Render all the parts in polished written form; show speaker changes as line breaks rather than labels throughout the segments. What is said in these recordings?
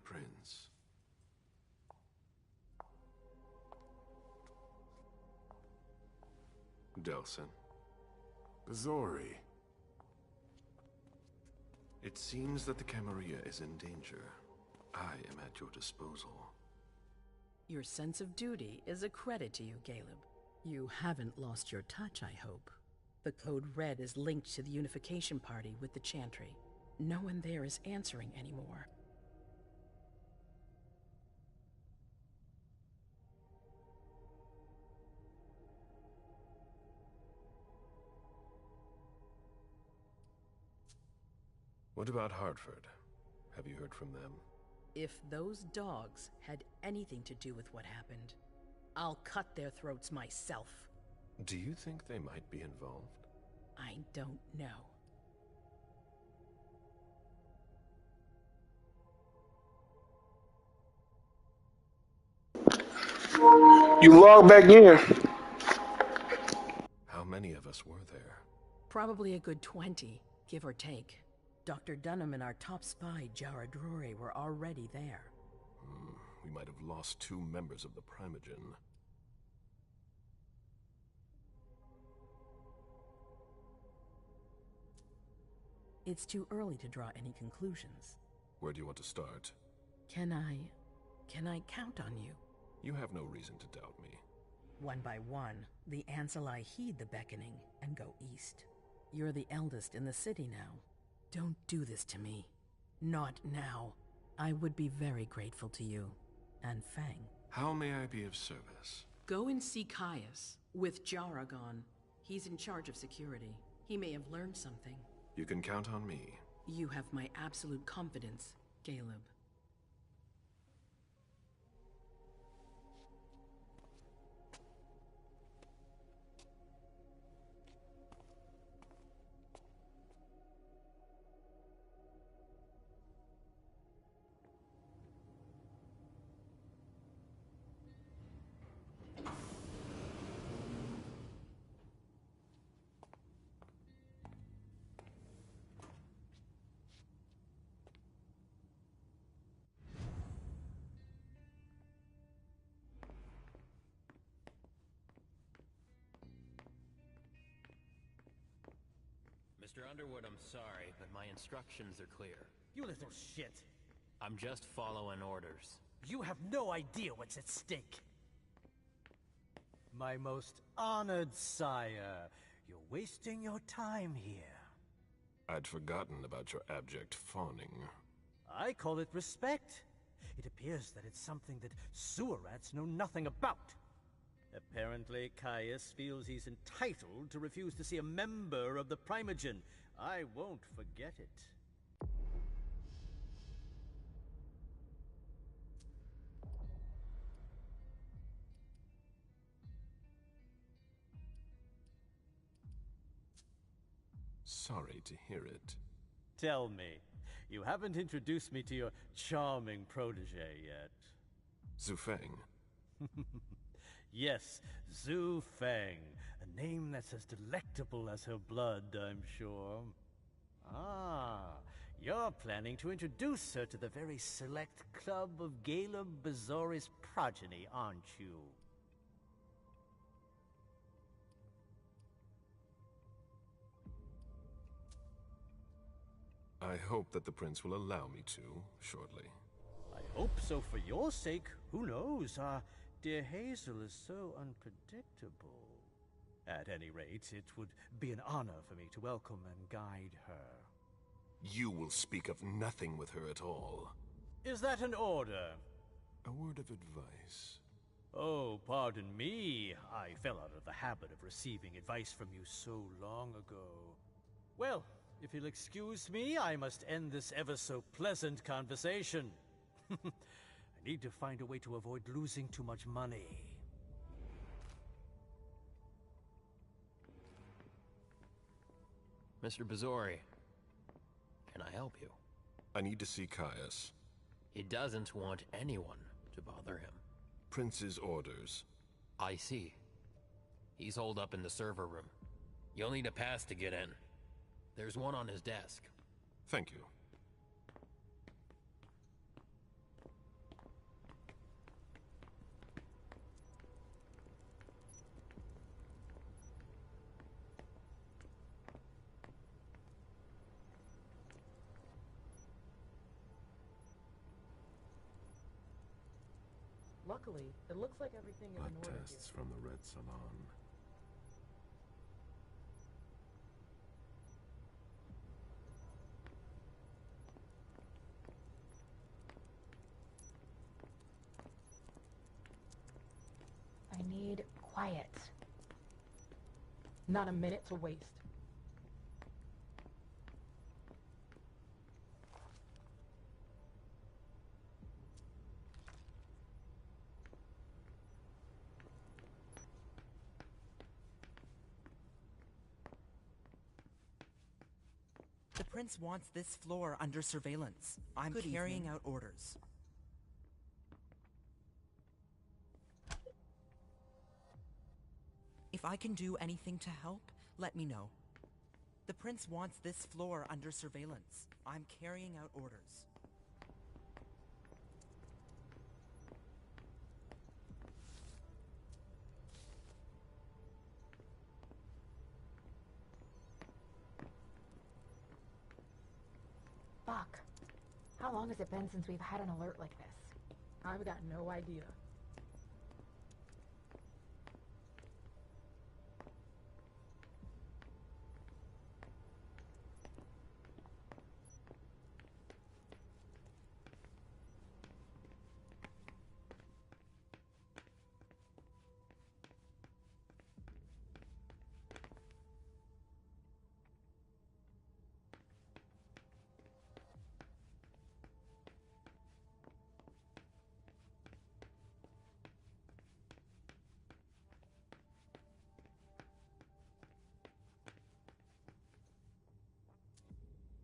Prince. Delsin.
Bazori.
It seems that the Camarilla is in danger. I am at your disposal.
Your sense of duty is a credit to you, Caleb. You haven't lost your touch, I hope. The Code Red is linked to the Unification Party with the Chantry. No one there is answering anymore.
What about Hartford? Have you heard from them?
If those dogs had anything to do with what happened, I'll cut their throats myself.
Do you think they might be involved?
I don't know.
You log back in.
How many of us were there?
Probably a good 20, give or take. Dr. Dunham and our top spy, Jara Drury, were already there.
We might have lost 2 members of the Primogen.
It's too early to draw any conclusions.
Where do you want to start?
Can I count on you?
You have no reason to doubt me.
One by one, the Ancillai heed the beckoning and go east. You're the eldest in the city now. Don't do this to me. Not now. I would be very grateful to you. And Fang.
How may I be of service?
Go and see Caius, with Jara gone. He's in charge of security. He may have learned something.
You can count on me.
You have my absolute confidence, Caleb.
Mr. Underwood, I'm sorry, but my instructions are clear.
You little shit.
I'm just following orders.
You have no idea what's at stake. My most honored sire, you're wasting your time here.
I'd forgotten about your abject fawning.
I call it respect. It appears that it's something that sewer rats know nothing about. Apparently, Caius feels he's entitled to refuse to see a member of the Primogen. I won't forget it.
Sorry to hear it.
Tell me, you haven't introduced me to your charming protege yet.
Zufeng.
Yes, Zhu Feng. A name that's as delectable as her blood, I'm sure. Ah, you're planning to introduce her to the very select club of Caleb Bazori's progeny, aren't you?
I hope that the Prince will allow me to, shortly.
I hope so for your sake. Who knows? Dear Hazel is so unpredictable. At any rate, it would be an honor for me to welcome and guide her.
You will speak of nothing with her at all.
Is that an order?
A word of advice.
Oh, pardon me. I fell out of the habit of receiving advice from you so long ago. Well, if you'll excuse me, I must end this ever-so-pleasant conversation. I need to find a way to avoid losing too much money.
Mr. Bazori, can I help you?
I need to see Caius.
He doesn't want anyone to bother him.
Prince's orders.
I see. He's holed up in the server room. You'll need a pass to get in. There's one on his desk.
Thank you.
Luckily, it looks like everything is
Blood
in order
tests
here.
from the Red Salon.
I need quiet. Not a minute to waste.
The prince wants this floor under surveillance. I'm carrying out orders. If I can do anything to help, let me know. The prince wants this floor under surveillance. I'm carrying out orders.
Fuck. How long has it been since we've had an alert like this? I've got no idea.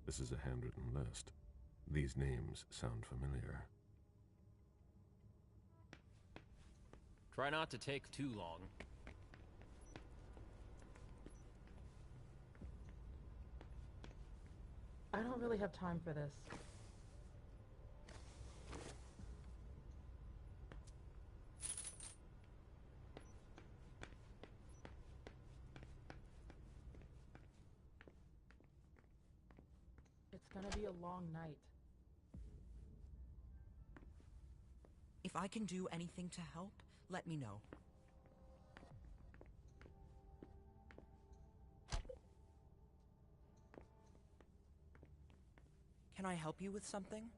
This is a handwritten list. These names sound familiar.
Try not to take too long.
I don't really have time for this. It's gonna be a long night.
If I can do anything to help, let me know. Can I help you with something?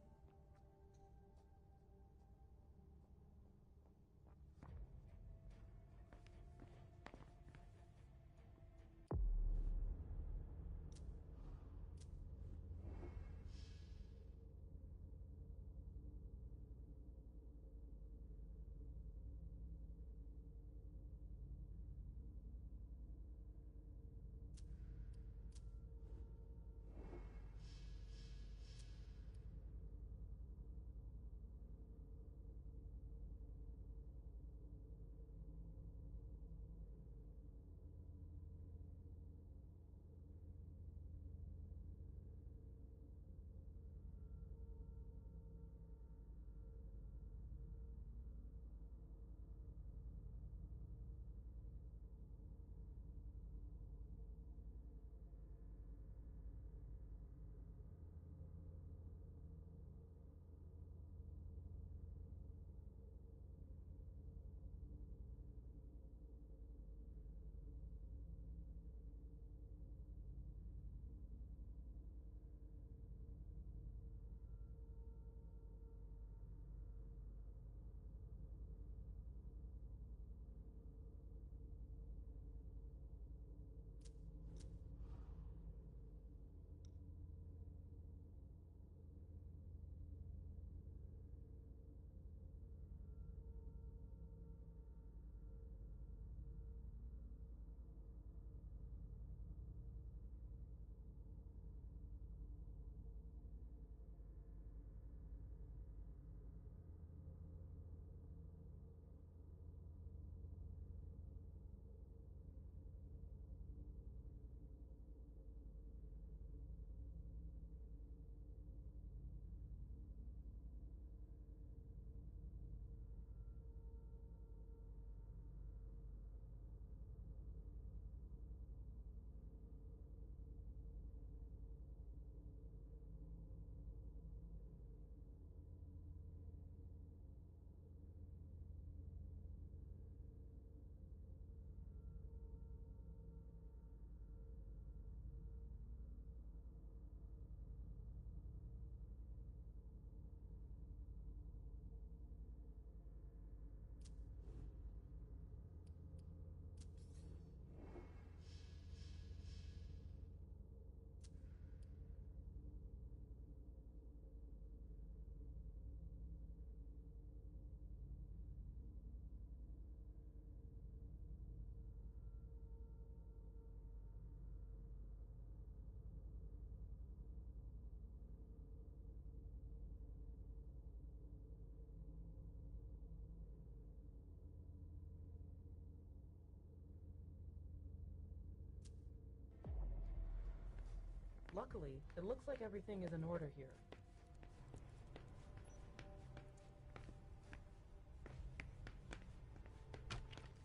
Luckily, it looks like everything is in order here.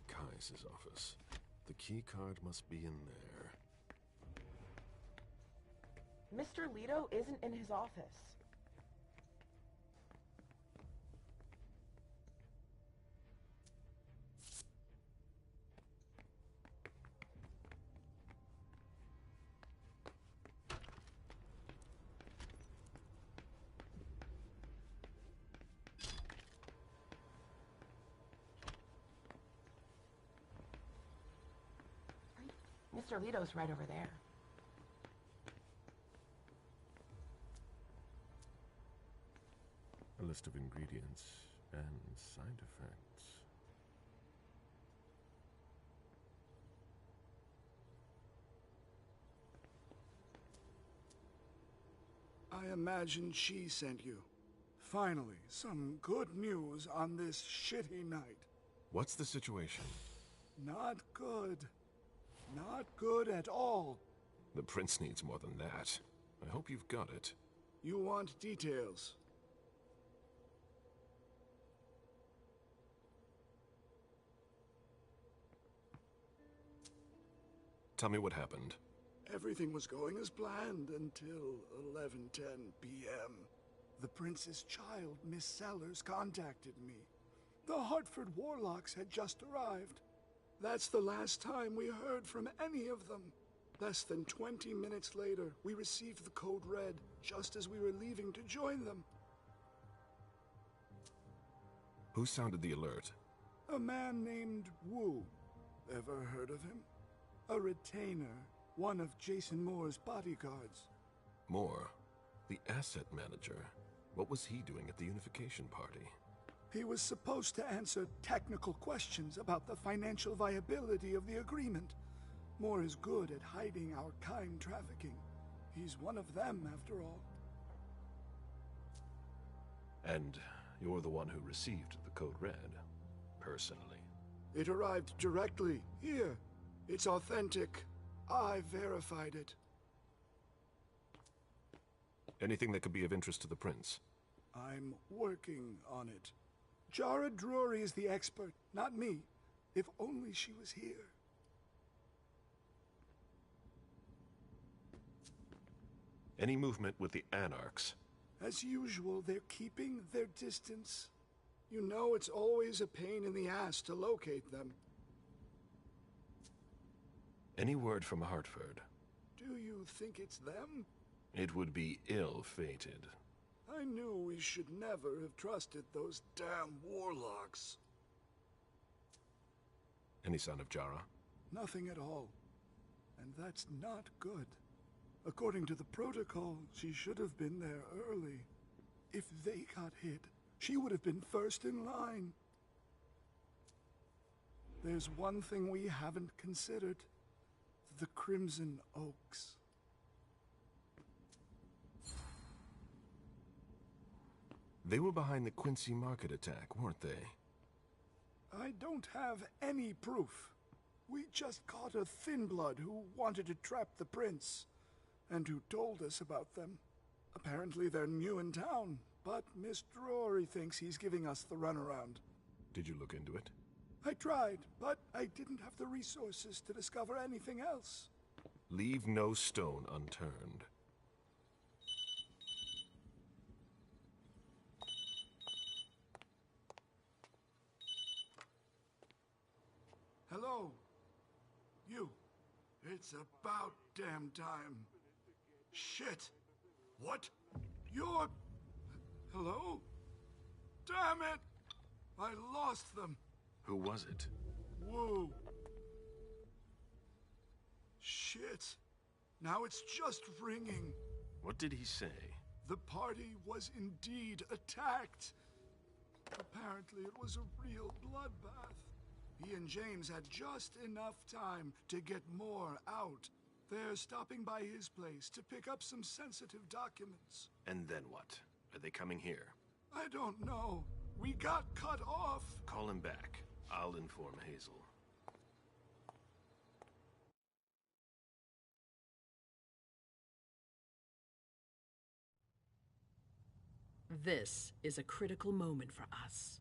Kai's office. The key card must be in there.
Mr. Leto isn't in his office. Mr. Leto's right over there.
A list of ingredients and side effects.
I imagine she sent you. Finally, some good news on this shitty night.
What's the situation?
Not good. Not good at all.
The prince needs more than that. I hope you've got it.
You want details.
Tell me what happened.
Everything was going as planned until 11:10 p.m. The prince's child, Miss Sellers, contacted me. The Hartford Warlocks had just arrived. That's the last time we heard from any of them. Less than 20 minutes later, we received the code red, just as we were leaving to join them.
Who sounded the alert?
A man named Wu. Ever heard of him? A retainer, one of Jason Moore's bodyguards.
Moore, the asset manager. What was he doing at the unification party?
He was supposed to answer technical questions about the financial viability of the agreement. Moore is good at hiding our kind trafficking. He's one of them, after all.
And you're the one who received the code red, personally.
It arrived directly, here. It's authentic. I verified it.
Anything that could be of interest to the prince?
I'm working on it. Jara Drury is the expert, not me. If only she was here.
Any movement with the Anarchs?
As usual, they're keeping their distance. You know it's always a pain in the ass to locate them.
Any word from Hartford?
Do you think it's them?
It would be ill-fated.
I knew we should never have trusted those damn warlocks.
Any sign of Jara?
Nothing at all. And that's not good. According to the protocol, she should have been there early. If they got hit, she would have been first in line. There's one thing we haven't considered. The Crimson Oaks.
They were behind the Quincy Market attack, weren't they?
I don't have any proof. We just caught a thin blood who wanted to trap the prince, and who told us about them. Apparently they're new in town, but Miss Drury thinks he's giving us the runaround.
Did you look into it?
I tried, but I didn't have the resources to discover anything else.
Leave no stone unturned.
Hello? You. It's about damn time. Shit. What? You're... Hello? Damn it! I lost them.
Who was it?
Whoa. Shit. Now it's just ringing.
What did he say?
The party was indeed attacked. Apparently it was a real bloodbath. He and James had just enough time to get more out. They're stopping by his place to pick up some sensitive documents.
And then what? Are they coming here?
I don't know. We got cut off.
Call him back. I'll inform Hazel.
This is a critical moment for us.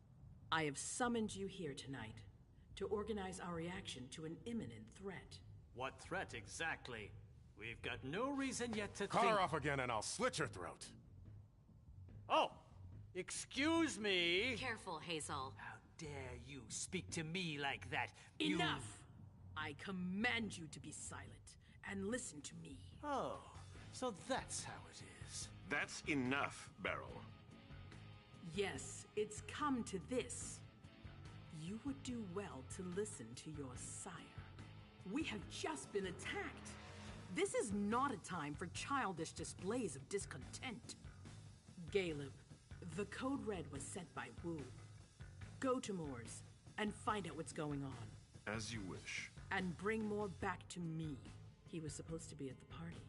I have summoned you here tonight to organize our reaction to an imminent threat.
What threat exactly? We've got no reason yet to
Cut
think...
her off again and I'll slit your throat.
Oh! Excuse me!
Careful, Hazel.
How dare you speak to me like that?
Enough! I command you to be silent and listen to me.
Oh, so that's how it is.
That's enough, Beryl.
Yes, it's come to this. You would do well to listen to your sire. We have just been attacked. This is not a time for childish displays of discontent. Caleb, the code red was sent by Wu. Go to Moore's and find out what's going on.
As you wish.
And bring Moore back to me. He was supposed to be at the party.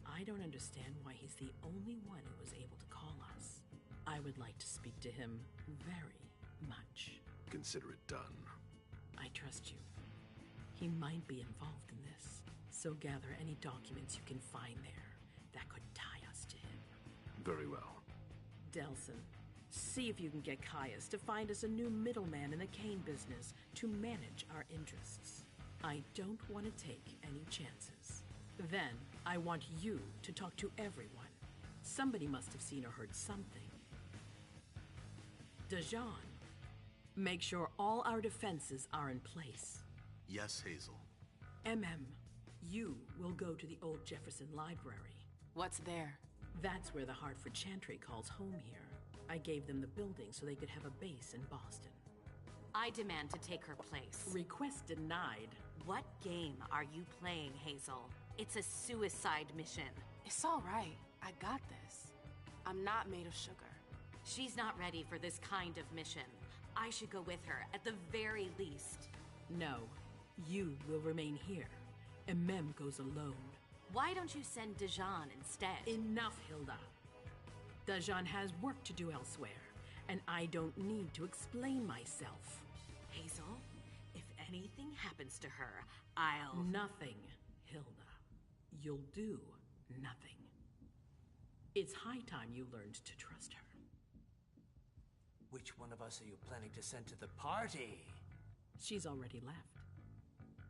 I don't understand why he's the only one who was able to call us. I would like to speak to him very much.
Consider it done.
I trust you. He might be involved in this, so gather any documents you can find there that could tie us to him.
Very well.
Delson, see if you can get Caius to find us a new middleman in the cane business to manage our interests. I don't want to take any chances. Then, I want you to talk to everyone. Somebody must have seen or heard something. Dajan, make sure all our defenses are in place.
Yes, Hazel.
You will go to the old Jefferson Library.
What's there?
That's where the Hartford Chantry calls home here. I gave them the building so they could have a base in Boston.
I demand to take her place.
Request denied.
What game are you playing, Hazel? It's a suicide mission.
It's all right. I got this. I'm not made of sugar.
She's not ready for this kind of mission. I should go with her, at the very least.
No, you will remain here. Goes alone.
Why don't you send Dajan instead?
Enough, Hilda. Dajan has work to do elsewhere, and I don't need to explain myself.
Hazel, if anything happens to her, I'll...
Nothing, Hilda. You'll do nothing. It's high time you learned to trust her.
Which one of us are you planning to send to the party?
She's already left.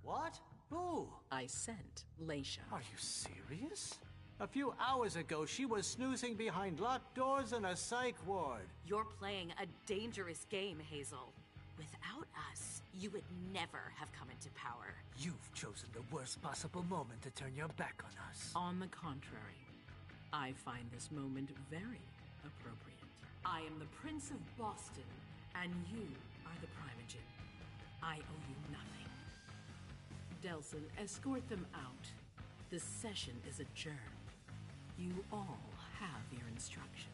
What? Who?
I sent Leisha.
Are you serious? A few hours ago, she was snoozing behind locked doors in a psych ward.
You're playing a dangerous game, Hazel. Without us, you would never have come into power.
You've chosen the worst possible moment to turn your back on us.
On the contrary, I find this moment very appropriate. I am the Prince of Boston, and you are the Primogen. I owe you nothing. Delson, escort them out. The session is adjourned. You all have your instructions.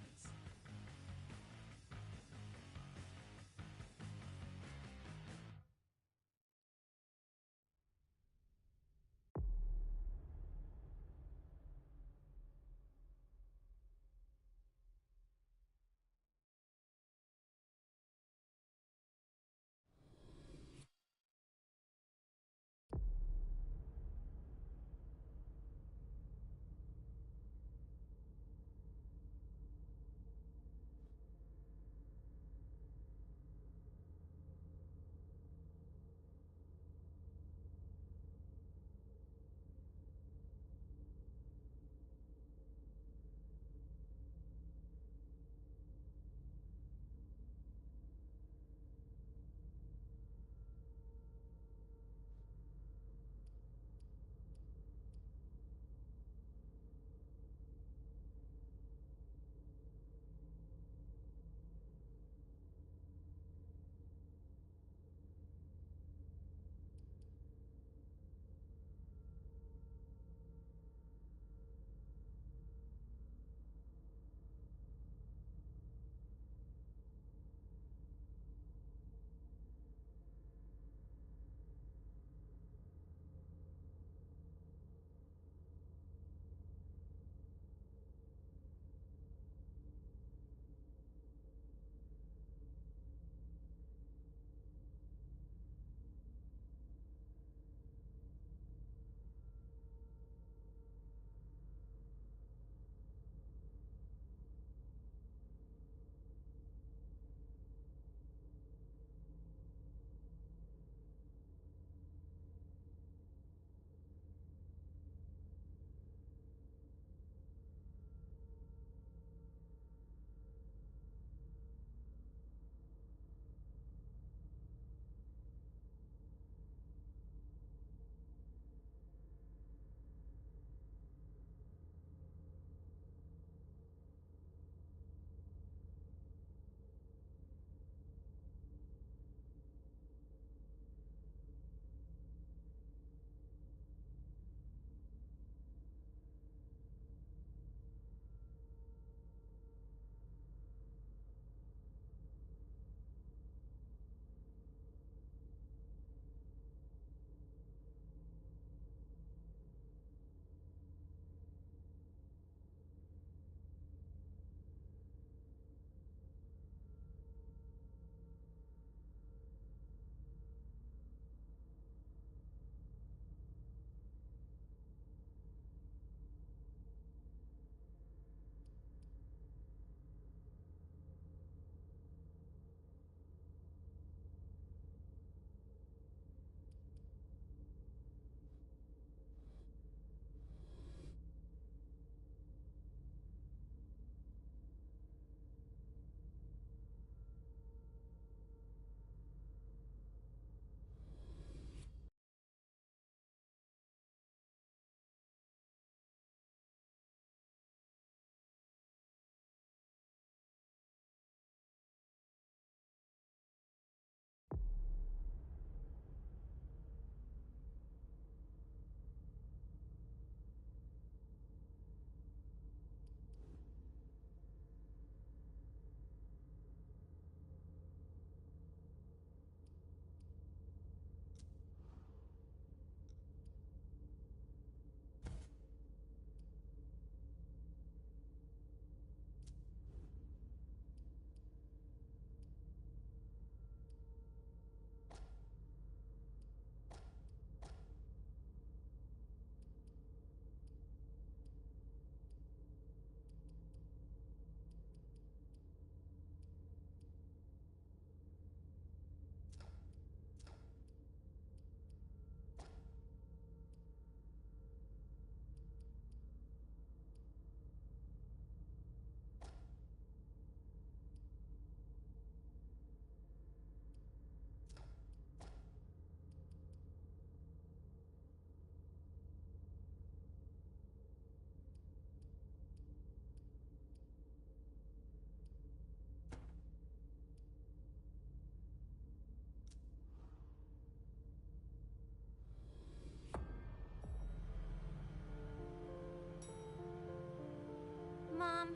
Mom,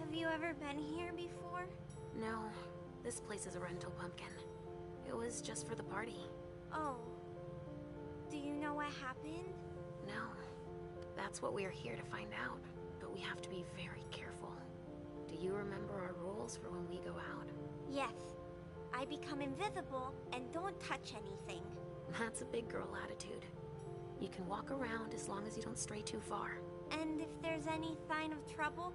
have you ever been here before?
No, this place is a rental, Pumpkin. It was just for the party.
Oh. Do you know what happened?
No. That's what we're here to find out. But we have to be very careful. Do you remember our rules for when we go out?
Yes. I become invisible and don't touch anything.
That's a big girl attitude. You can walk around as long as you don't stray too far.
And if there's any sign of trouble,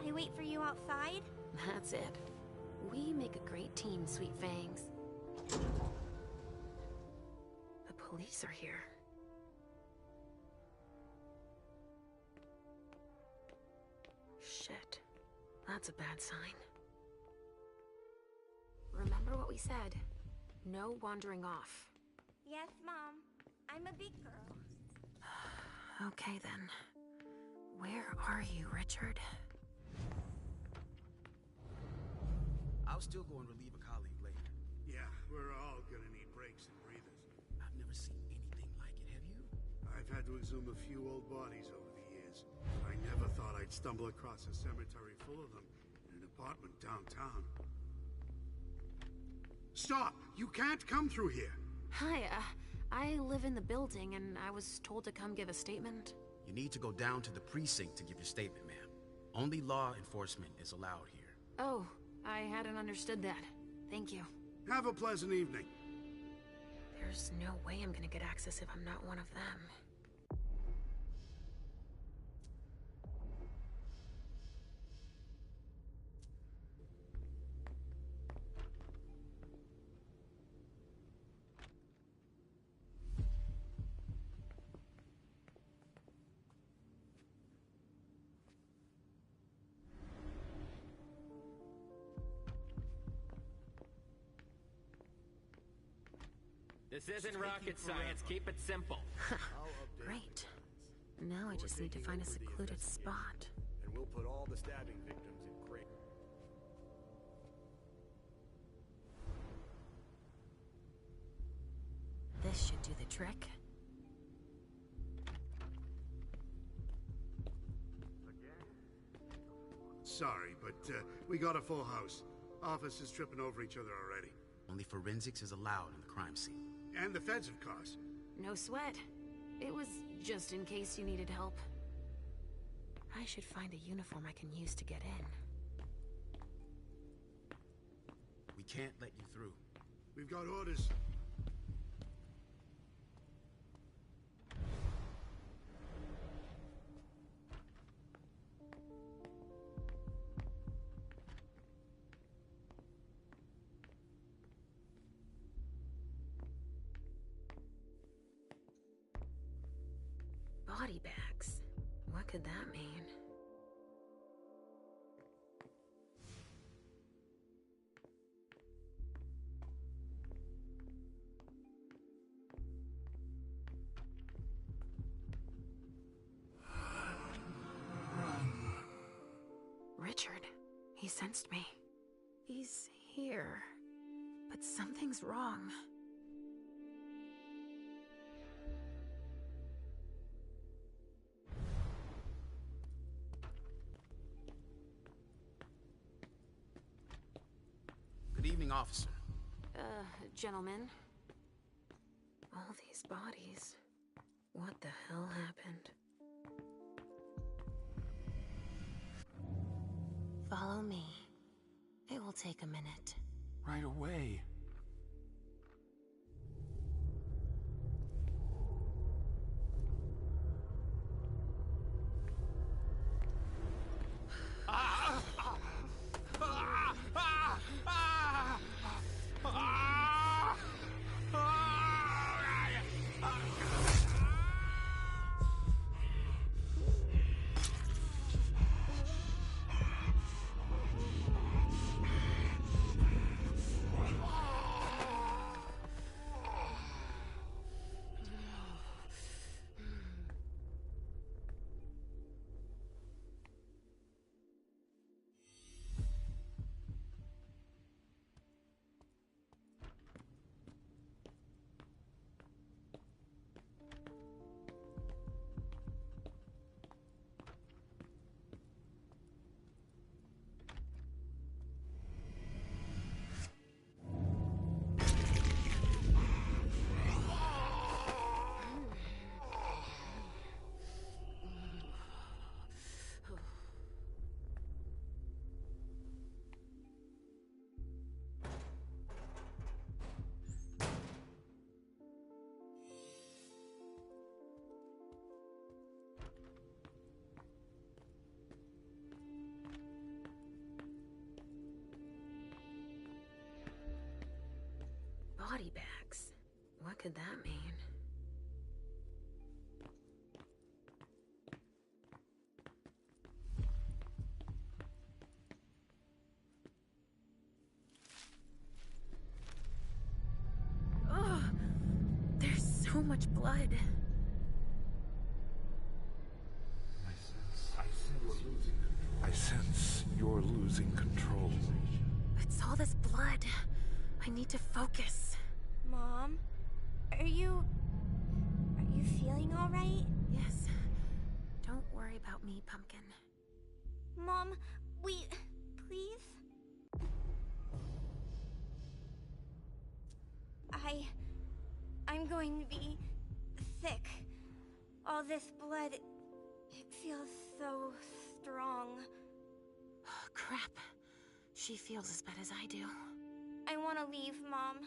I wait for you outside?
That's it. We make a great team, Sweet Fangs. The police are here. Shit. That's a bad sign. Remember what we said. No wandering off.
Yes, Mom. I'm a big girl.
Okay, then. Where are you, Richard?
I'll still go and relieve a colleague later.
Yeah, we're all gonna need breaks and breathers.
I've never seen anything like it, have you?
I've had to exhume a few old bodies over the years. I never thought I'd stumble across a cemetery full of them in an apartment downtown. Stop! You can't come through here!
Hi, I live in the building and I was told to come give a statement.
You need to go down to the precinct to give your statement, ma'am. Only law enforcement is allowed here.
Oh, I hadn't understood that. Thank you.
Have a pleasant evening.
There's no way I'm gonna get access if I'm not one of them.
This isn't rocket science. Keep it simple.
Great. Now I just need to find a secluded spot.
And we'll put all the stabbing victims in crate.
This should do the trick.
Sorry, but we got a full house. Officers tripping over each other already.
Only forensics is allowed in the crime scene.
And the feds, of course.
No sweat. It was just in case you needed help. I should find a uniform I can use to get in.
We can't let you through.
We've got orders.
Body bags. What could that mean? Richard. He sensed me. He's here. But something's wrong.
Good evening, officer.
Gentlemen. All these bodies. What the hell happened? Follow me. It will take a minute.
Right away.
body bags. What could that mean? Ugh! There's so much blood.
I sense you're losing control.
It's all this blood. I need to focus.
Mom? Are you feeling all right?
Yes. Don't worry about me, Pumpkin.
Mom, please? I'm going to be sick. All this blood, it feels so strong.
Crap. She feels as bad as I do.
I want to leave, Mom.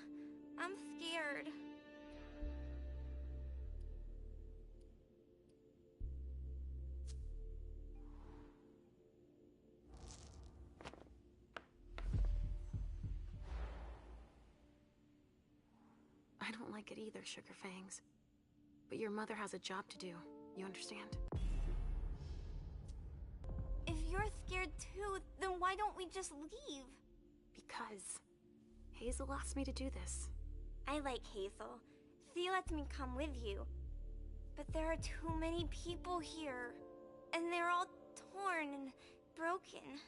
I'm scared.
I don't like it either, Sugar Fangs. But your mother has a job to do. You understand?
If you're scared too, then why don't we just leave?
Because Hazel asked me to do this.
I like Hazel. She lets me come with you. But there are too many people here. And they're all torn and broken.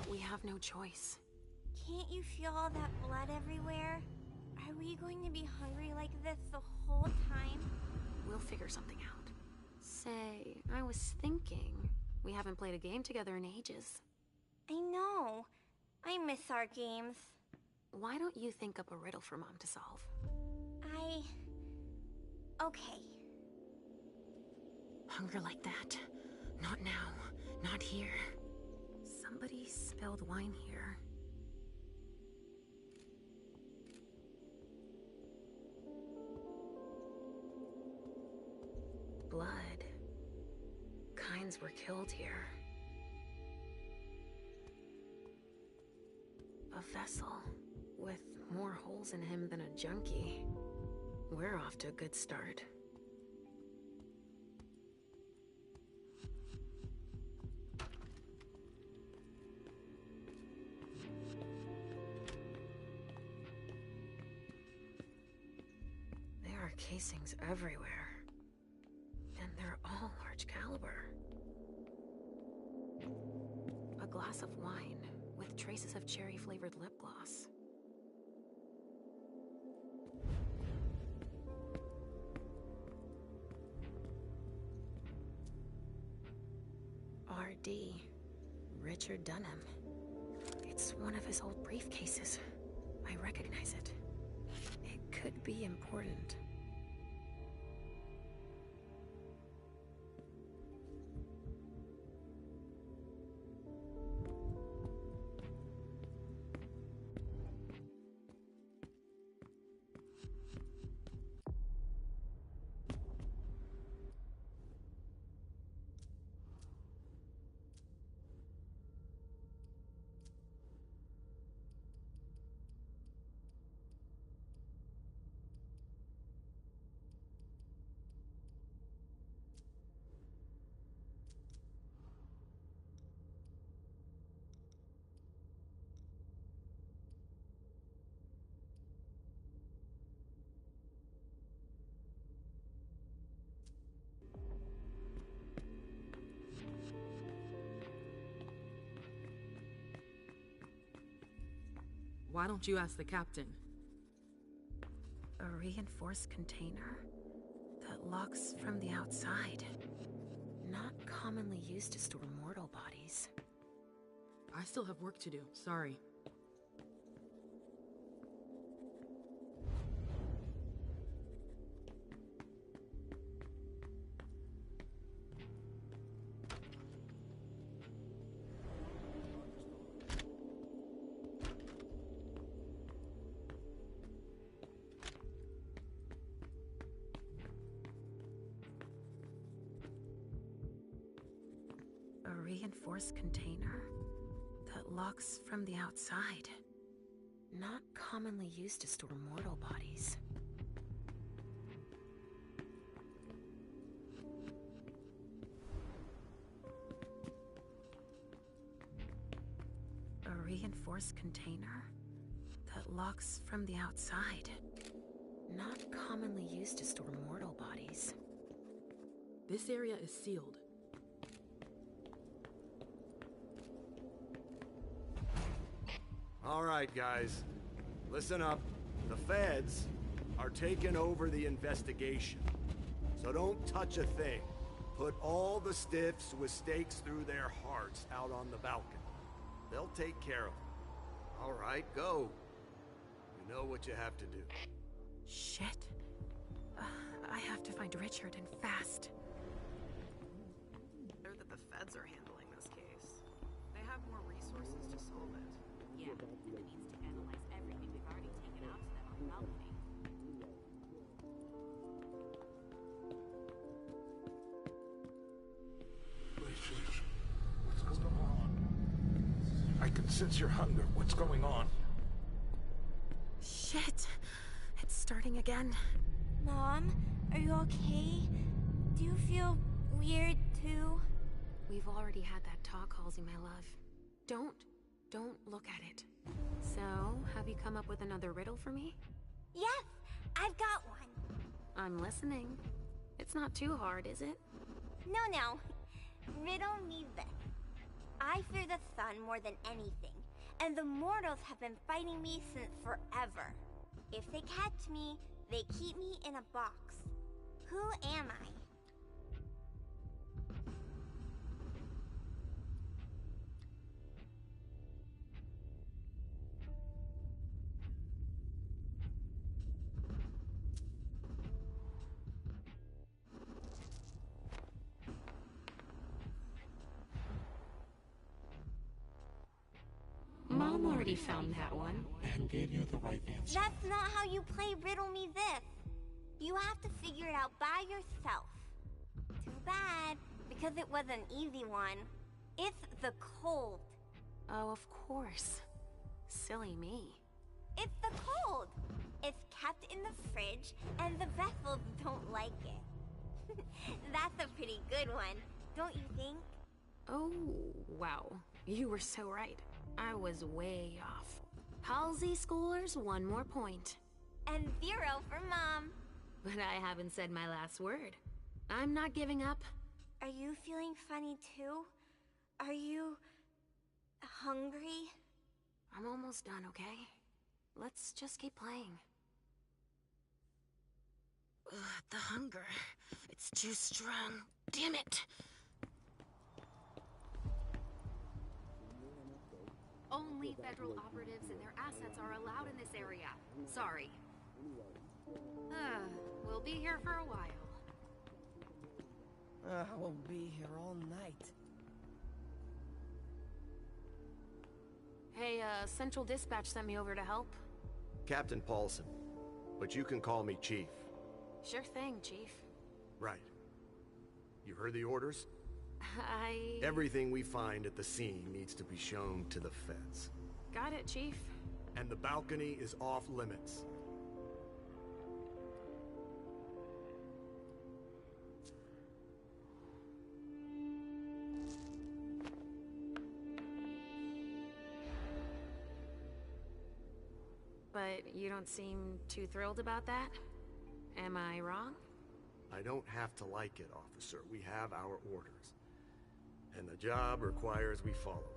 We have no choice.
Can't you feel all that blood everywhere? Are we going to be hungry like this the whole time?
We'll figure something out. Say, I was thinking, we haven't played a game together in ages.
I know. I miss our games.
Why don't you think up a riddle for Mom to solve?
Okay.
Hunger like that. Not now. Not here. Somebody spilled wine here. Blood. Kinds were killed here. A vessel with more holes in him than a junkie. We're off to a good start. There are casings everywhere. And they're all large caliber. A glass of wine with traces of cherry-flavored lip gloss. R.D. Richard Dunham. It's one of his old briefcases. I recognize it. It could be important.
Why don't you ask the captain?
A reinforced container that locks from the outside. Not commonly used to store mortal bodies.
I still have work to do, sorry.
A reinforced container that locks from the outside. Not commonly used to store mortal bodies. A reinforced container that locks from the outside. Not commonly used to store mortal bodies.
This area is sealed.
All right, guys. Listen up. The feds are taking over the investigation. So don't touch a thing. Put all the stiffs with stakes through their hearts out on the balcony. They'll take care of them. All right, go. You know what you have to do.
Shit. I have to find Richard and fast.
Clear that the feds are handling this case. They have more resources to solve it.
Yeah, and it means to analyze everything we've already taken out to them on the balcony.
Richard, what's going on? I can sense your hunger. What's going on?
Shit. It's starting again.
Mom, are you okay? Do you feel weird too?
We've already had that talk, Halsey, my love. Don't look at it. So, have you come up with another riddle for me?
Yes, I've got one.
I'm listening. It's not too hard, is it?
No. Riddle me this. I fear the sun more than anything, and the mortals have been fighting me since forever. If they catch me, they keep me in a box. Who am I?
Mom already found that one.
And gave you the right answer.
That's not how you play Riddle Me This. You have to figure it out by yourself. Too bad, because it was an easy one. It's the cold.
Oh, of course. Silly me.
It's the cold. It's kept in the fridge, and the vessels don't like it. That's a pretty good one, don't you think?
Oh, wow. You were so right. I was way off. Halsey schoolers, 1 more point.
And 0 for Mom.
But I haven't said my last word. I'm not giving up.
Are you feeling funny too? Are you hungry?
I'm almost done, okay? Let's just keep playing. Ugh, the hunger. It's too strong. Damn it!
Only federal operatives and their assets are allowed in this area. Sorry. We'll be here for a while.
I will be here all night.
Hey, Central Dispatch sent me over to help.
Captain Paulson, but you can call me Chief.
Sure thing, Chief.
Right. You heard the orders?
I...
Everything we find at the scene needs to be shown to the feds.
Got it, Chief.
And the balcony is off limits.
But you don't seem too thrilled about that? Am I wrong?
I don't have to like it, officer. We have our orders. And the job requires we follow.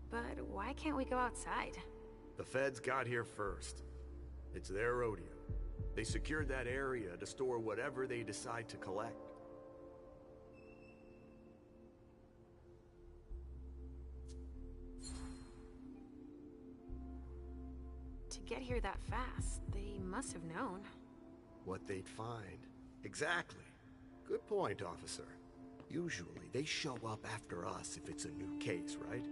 But why can't we go outside?
The feds got here first. It's their rodeo. They secured that area to store whatever they decide to collect.
To get here that fast, they must have known.
What they'd find. Exactly. Good point, officer. Usually, they show up after us if it's a new case, right?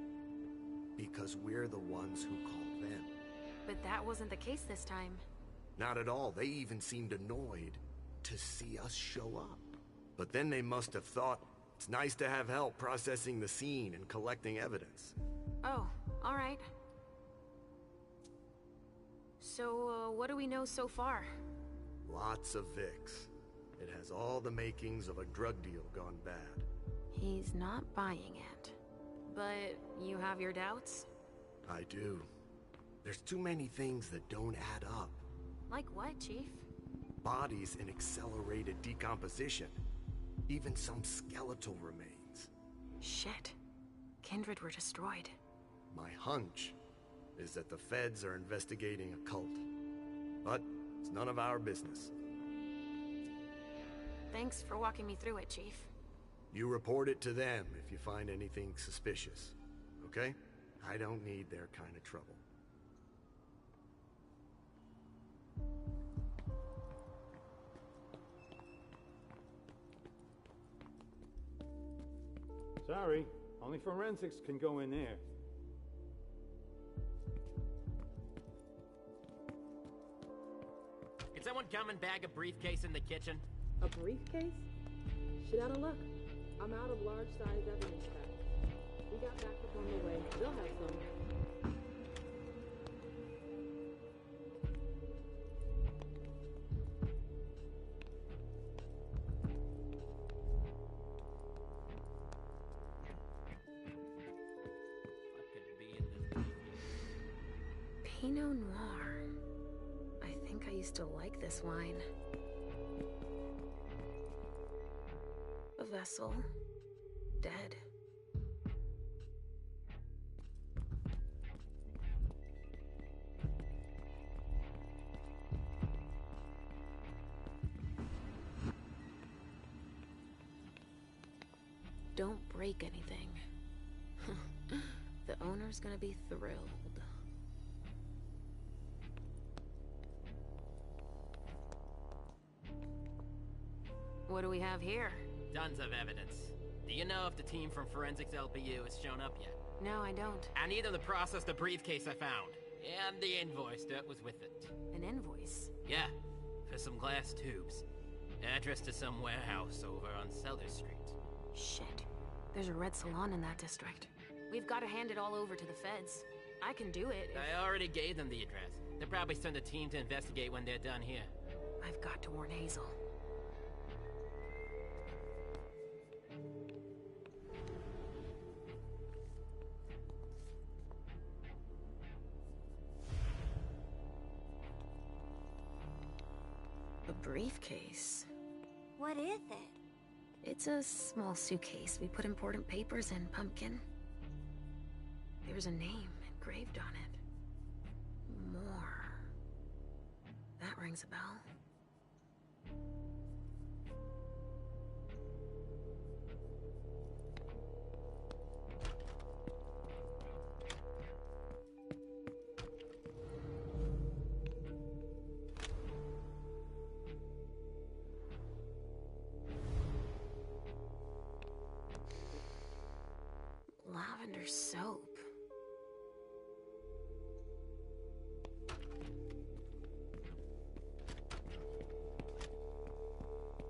Because we're the ones who call them.
But that wasn't the case this time.
Not at all. They even seemed annoyed to see us show up. But then they must have thought It's nice to have help processing the scene and collecting evidence.
Oh, alright. So, what do we know so far?
Lots of Vicks. It has all the makings of a drug deal gone bad.
He's not buying it. But you have your doubts?
I do. There's too many things that don't add up.
Like what, Chief?
Bodies in accelerated decomposition. Even some skeletal remains.
Shit. Kindred were destroyed.
My hunch is that the feds are investigating a cult. But it's none of our business.
Thanks for walking me through it, Chief.
You report it to them if you find anything suspicious, okay? I don't need their kind of trouble.
Sorry, only forensics can go in there.
Can someone come and bag a briefcase in the kitchen?
A briefcase? Shit out of luck. I'm out of large-sized evidence packs. We got backup on the way. They'll have some.
Pinot Noir. I think I used to like this wine. A vessel. Dead. Don't break anything. The owner's gonna be thrilled. What do we have here?
Tons of evidence. Do you know if the team from Forensics LPU has shown up yet?
No, I don't.
I need them to process the briefcase I found. And the invoice that was with it.
An invoice?
Yeah, for some glass tubes. Address to some warehouse over on Cellar Street.
Shit. There's a red salon in that district. We've got to hand it all over to the feds. I can do it if...
I already gave them the address. They'll probably send a team to investigate when they're done here.
I've got to warn Hazel. A briefcase.
What is it?
It's a small suitcase. We put important papers in, Pumpkin. There's a name engraved on it. More. That rings a bell. Lavender soap.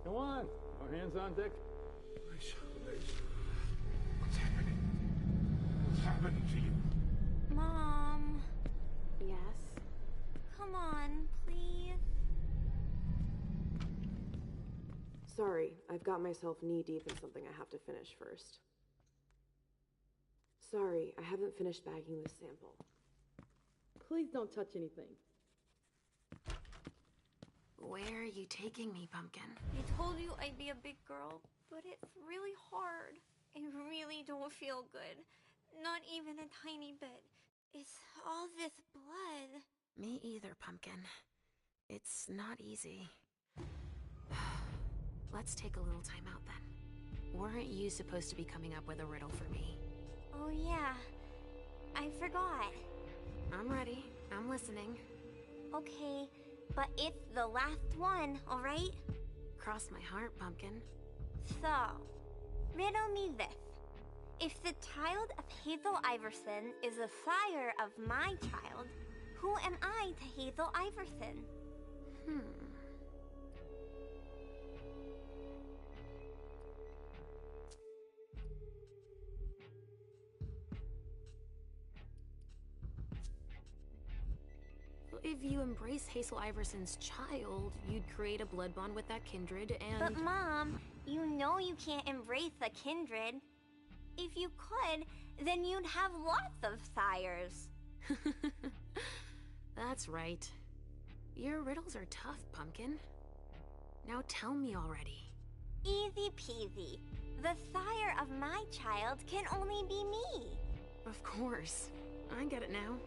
Come on, our hands on deck.
What's happening? What's happening to you?
Mom.
Yes?
Come on, please.
Sorry, I've got myself knee-deep in something I have to finish first. Sorry, I haven't finished bagging this sample. Please don't touch anything.
Where are you taking me, Pumpkin?
I told you I'd be a big girl, but it's really hard. I really don't feel good. Not even a tiny bit. It's all this blood.
Me either, Pumpkin. It's not easy. Let's take a little time out then. Weren't you supposed to be coming up with a riddle for me?
Oh yeah, I forgot.
I'm ready. I'm listening.
Okay, but it's the last one, alright?
Cross my heart, Pumpkin.
So, riddle me this. If the child of Hazel Iverson is the sire of my child, who am I to Hazel Iverson?
If you embrace Hazel Iverson's child, you'd create a blood bond with that kindred and...
But Mom, you know you can't embrace a kindred. If you could, then you'd have lots of sires.
That's right. Your riddles are tough, Pumpkin. Now tell me already.
Easy peasy. The sire of my child can only be me.
Of course. I get it now.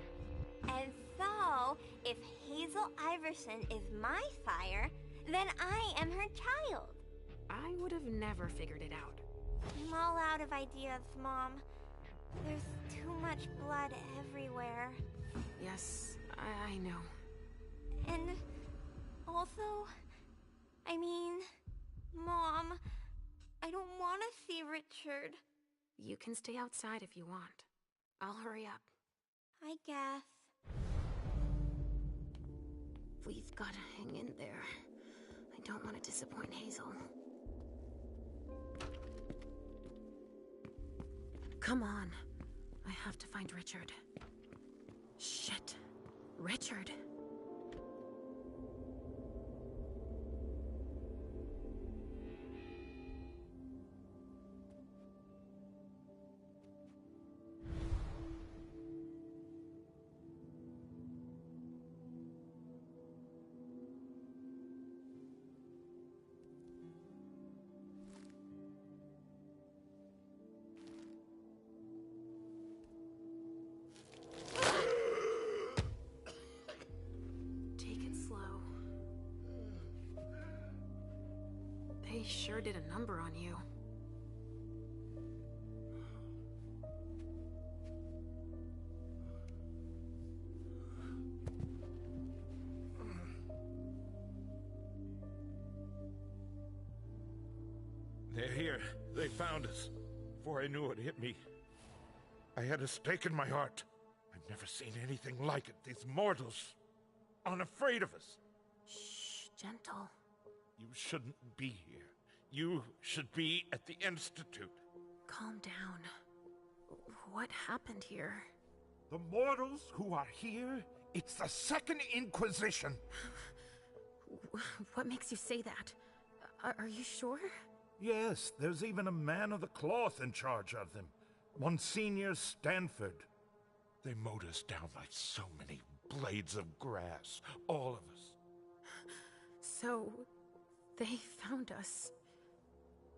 And so, if Hazel Iverson is my sire, then I am her child.
I would have never figured it out.
I'm all out of ideas, Mom. There's too much blood everywhere.
Yes, I know.
And also, I mean, Mom, I don't want to see Richard.
You can stay outside if you want. I'll hurry up.
I guess.
We've got to hang in there. I don't want to disappoint Hazel. Come on. I have to find Richard. Shit. Richard. They sure did a number on you.
They're here. They found us. Before I knew it hit me, I had a stake in my heart. I've never seen anything like it. These mortals, unafraid of us.
Shh, gentle.
You shouldn't be here. You should be at the Institute.
Calm down. What happened here?
The mortals who are here, it's the Second Inquisition.
What makes you say that? Are you sure?
Yes, there's even a man of the cloth in charge of them. Monsignor Stanford. They mowed us down like so many blades of grass, all of us.
So, they found us.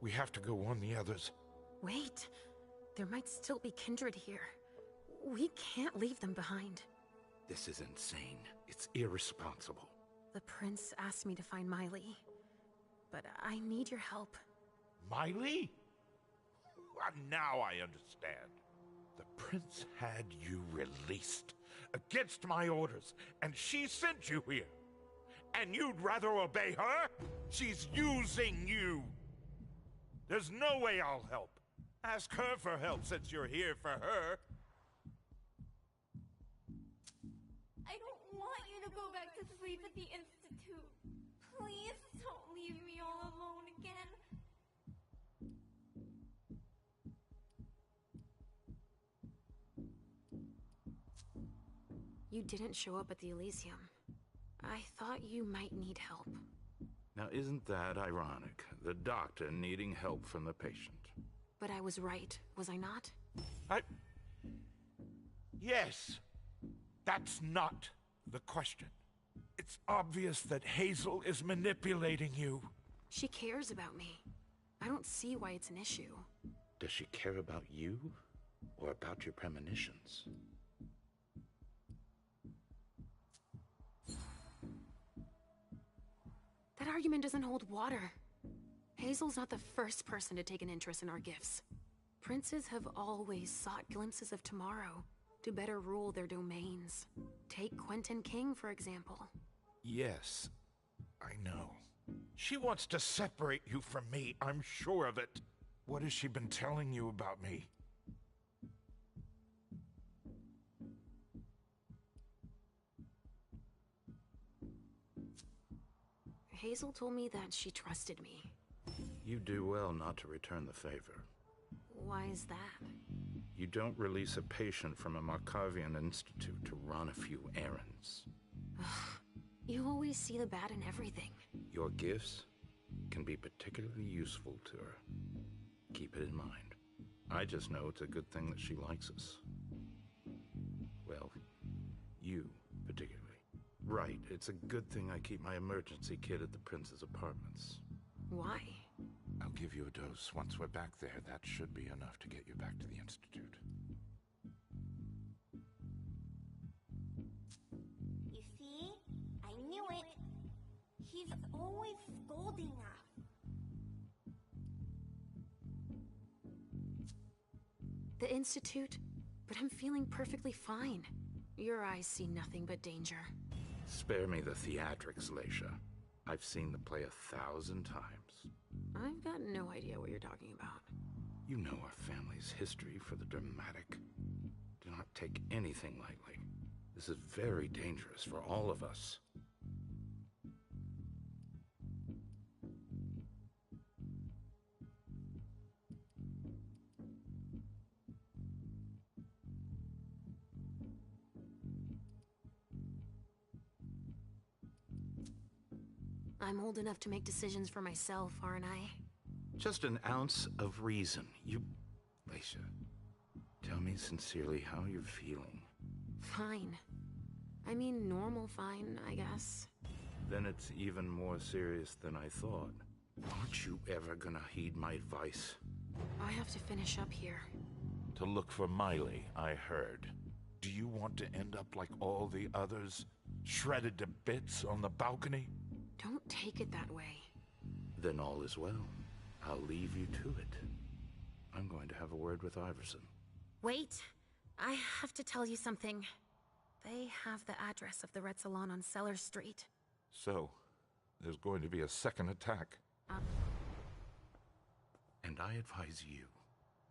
We have to go warn the others.
Wait, there might still be kindred here. We can't leave them behind.
This is insane. It's irresponsible.
The prince asked me to find Miley, but I need your help.
Miley? Well, now I understand. The prince had you released against my orders, and she sent you here. And you'd rather obey her? She's using you. There's no way I'll help. Ask her for help since you're here for her.
I don't want you to go back to sleep at the Institute. Please don't leave me all alone again.
You didn't show up at the Elysium. I thought you might need help.
Now, isn't that ironic? The doctor needing help from the patient.
But I was right, was I not?
Yes. That's not the question. It's obvious that Hazel is manipulating you.
She cares about me. I don't see why it's an issue.
Does she care about you or about your premonitions?
That argument doesn't hold water. Hazel's not the first person to take an interest in our gifts. Princes have always sought glimpses of tomorrow to better rule their domains. Take Quentin King, for example.
Yes, I know. She wants to separate you from me, I'm sure of it. What has she been telling you about me?
Hazel told me that she trusted me.
You do well not to return the favor.
Why is that?
You don't release a patient from a Markovian institute to run a few errands.
You always see the bad in everything.
Your gifts can be particularly useful to her. Keep it in mind. I just know it's a good thing that she likes us. Well, you particularly. Right, it's a good thing I keep my emergency kit at the prince's apartments.
Why?
I'll give you a dose once we're back there. That should be enough to get you back to the Institute.
You see? I knew it. He's always scolding us.
The Institute? But I'm feeling perfectly fine. Your eyes see nothing but danger.
Spare me the theatrics, Leisha. I've seen the play 1,000 times.
I've got no idea what you're talking about.
You know our family's history for the dramatic. Do not take anything lightly. This is very dangerous for all of us.
I'm old enough to make decisions for myself, aren't I?
Just an ounce of reason. Leisha, tell me sincerely how you're feeling.
Fine. I mean, normal fine, I guess.
Then it's even more serious than I thought. Aren't you ever gonna heed my advice?
I have to finish up here.
To look for Miley, I heard. Do you want to end up like all the others? Shredded to bits on the balcony?
Don't take it that way.
Then all is well. I'll leave you to it. I'm going to have a word with Iverson.
Wait. I have to tell you something. They have the address of the Red Salon on Cellar Street.
So, there's going to be a second attack. And I advise you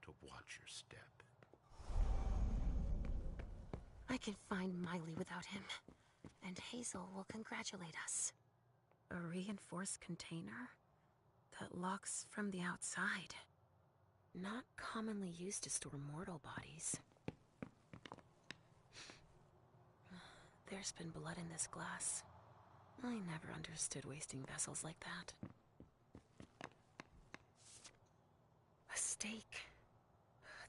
to watch your step.
I can find Miley without him. And Hazel will congratulate us. A reinforced container that locks from the outside. Not commonly used to store mortal bodies. There's been blood in this glass. I never understood wasting vessels like that. A stake.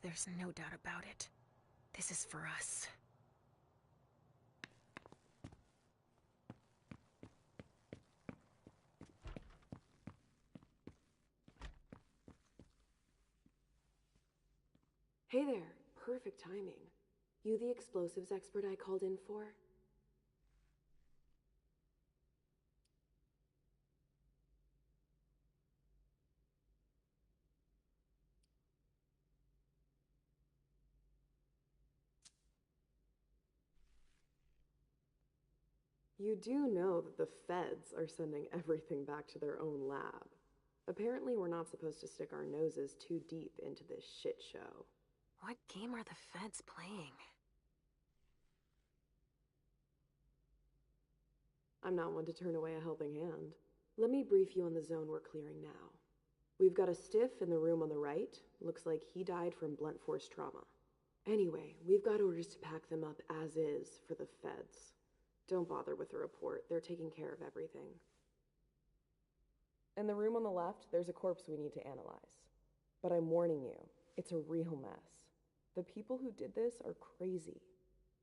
There's no doubt about it. This is for us.
Hey there. Perfect timing. You the explosives expert I called in for? You do know that the feds are sending everything back to their own lab. Apparently we're not supposed to stick our noses too deep into this shit show.
What game are the feds playing?
I'm not one to turn away a helping hand. Let me brief you on the zone we're clearing now. We've got a stiff in the room on the right. Looks like he died from blunt force trauma. Anyway, we've got orders to pack them up as is for the feds. Don't bother with the report. They're taking care of everything. In the room on the left, there's a corpse we need to analyze. But I'm warning you, it's a real mess. The people who did this are crazy.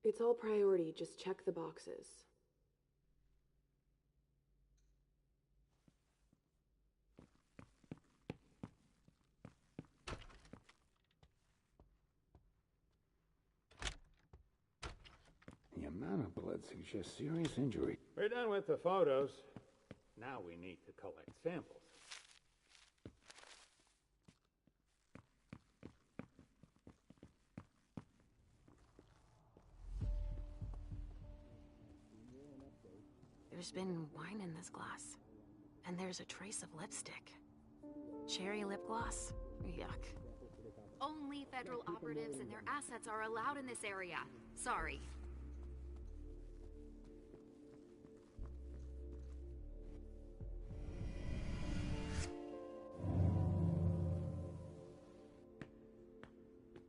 It's all priority, just check the boxes.
The amount of blood suggests serious injury. We're done with the photos. Now we need to collect samples.
There's been wine in this glass. And there's a trace of lipstick. Cherry lip gloss? Yuck.
Only federal operatives and their assets are allowed in this area. Sorry.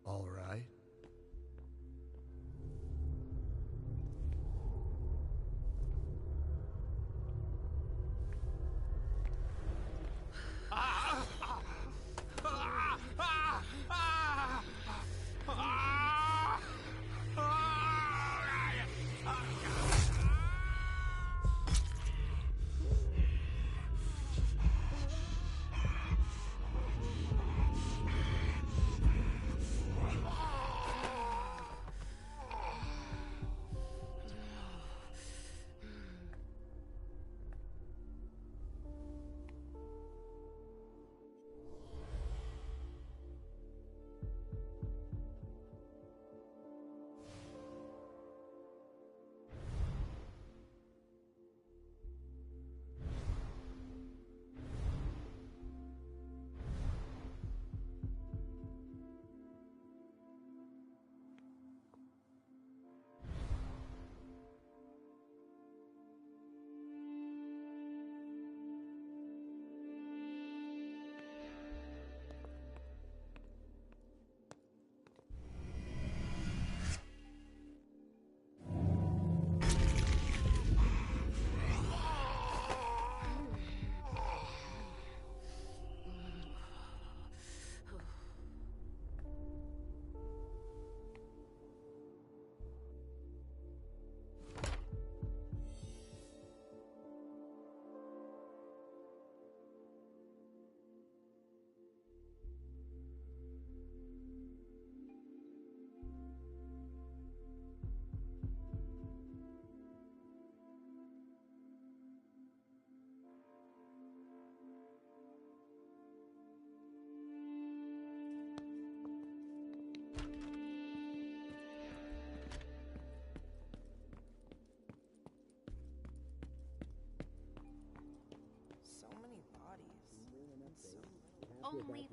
All right.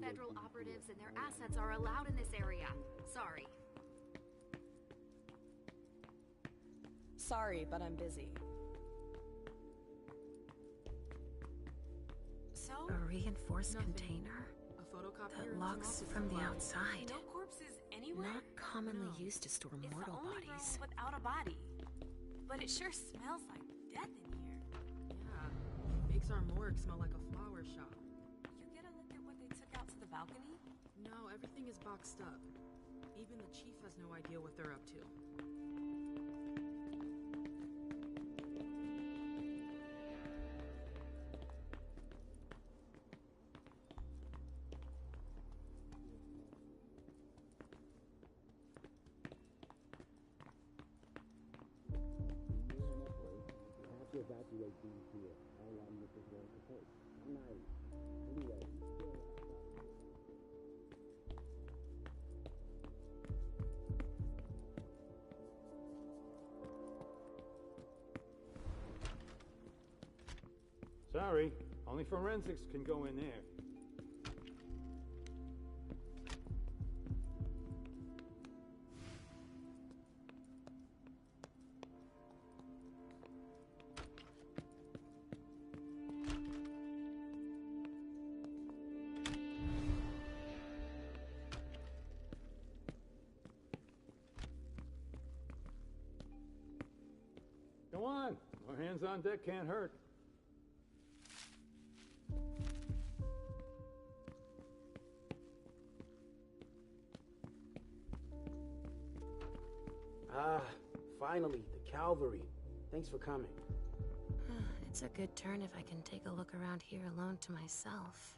federal operatives and their assets are allowed in this area. Sorry.
Sorry, but I'm busy.
So? A reinforced container?
A photocopier
That locks from the outside.
No corpses anywhere?
Not commonly used to store mortal
it's the only
bodies.
room without a body. But it sure smells like death in here.
Yeah, makes our morgue smell like a flower shop.
You get a look at what they took out to the balcony?
No, everything is boxed up. Even the chief has no idea what they're up to.
Evacuate these here. How long is this going to take? Night. Anyway,
sorry, only forensics can go in there. Go on. More hands on deck can't hurt.
Ah, finally, the cavalry. Thanks for coming.
It's a good turn if I can take a look around here alone to myself.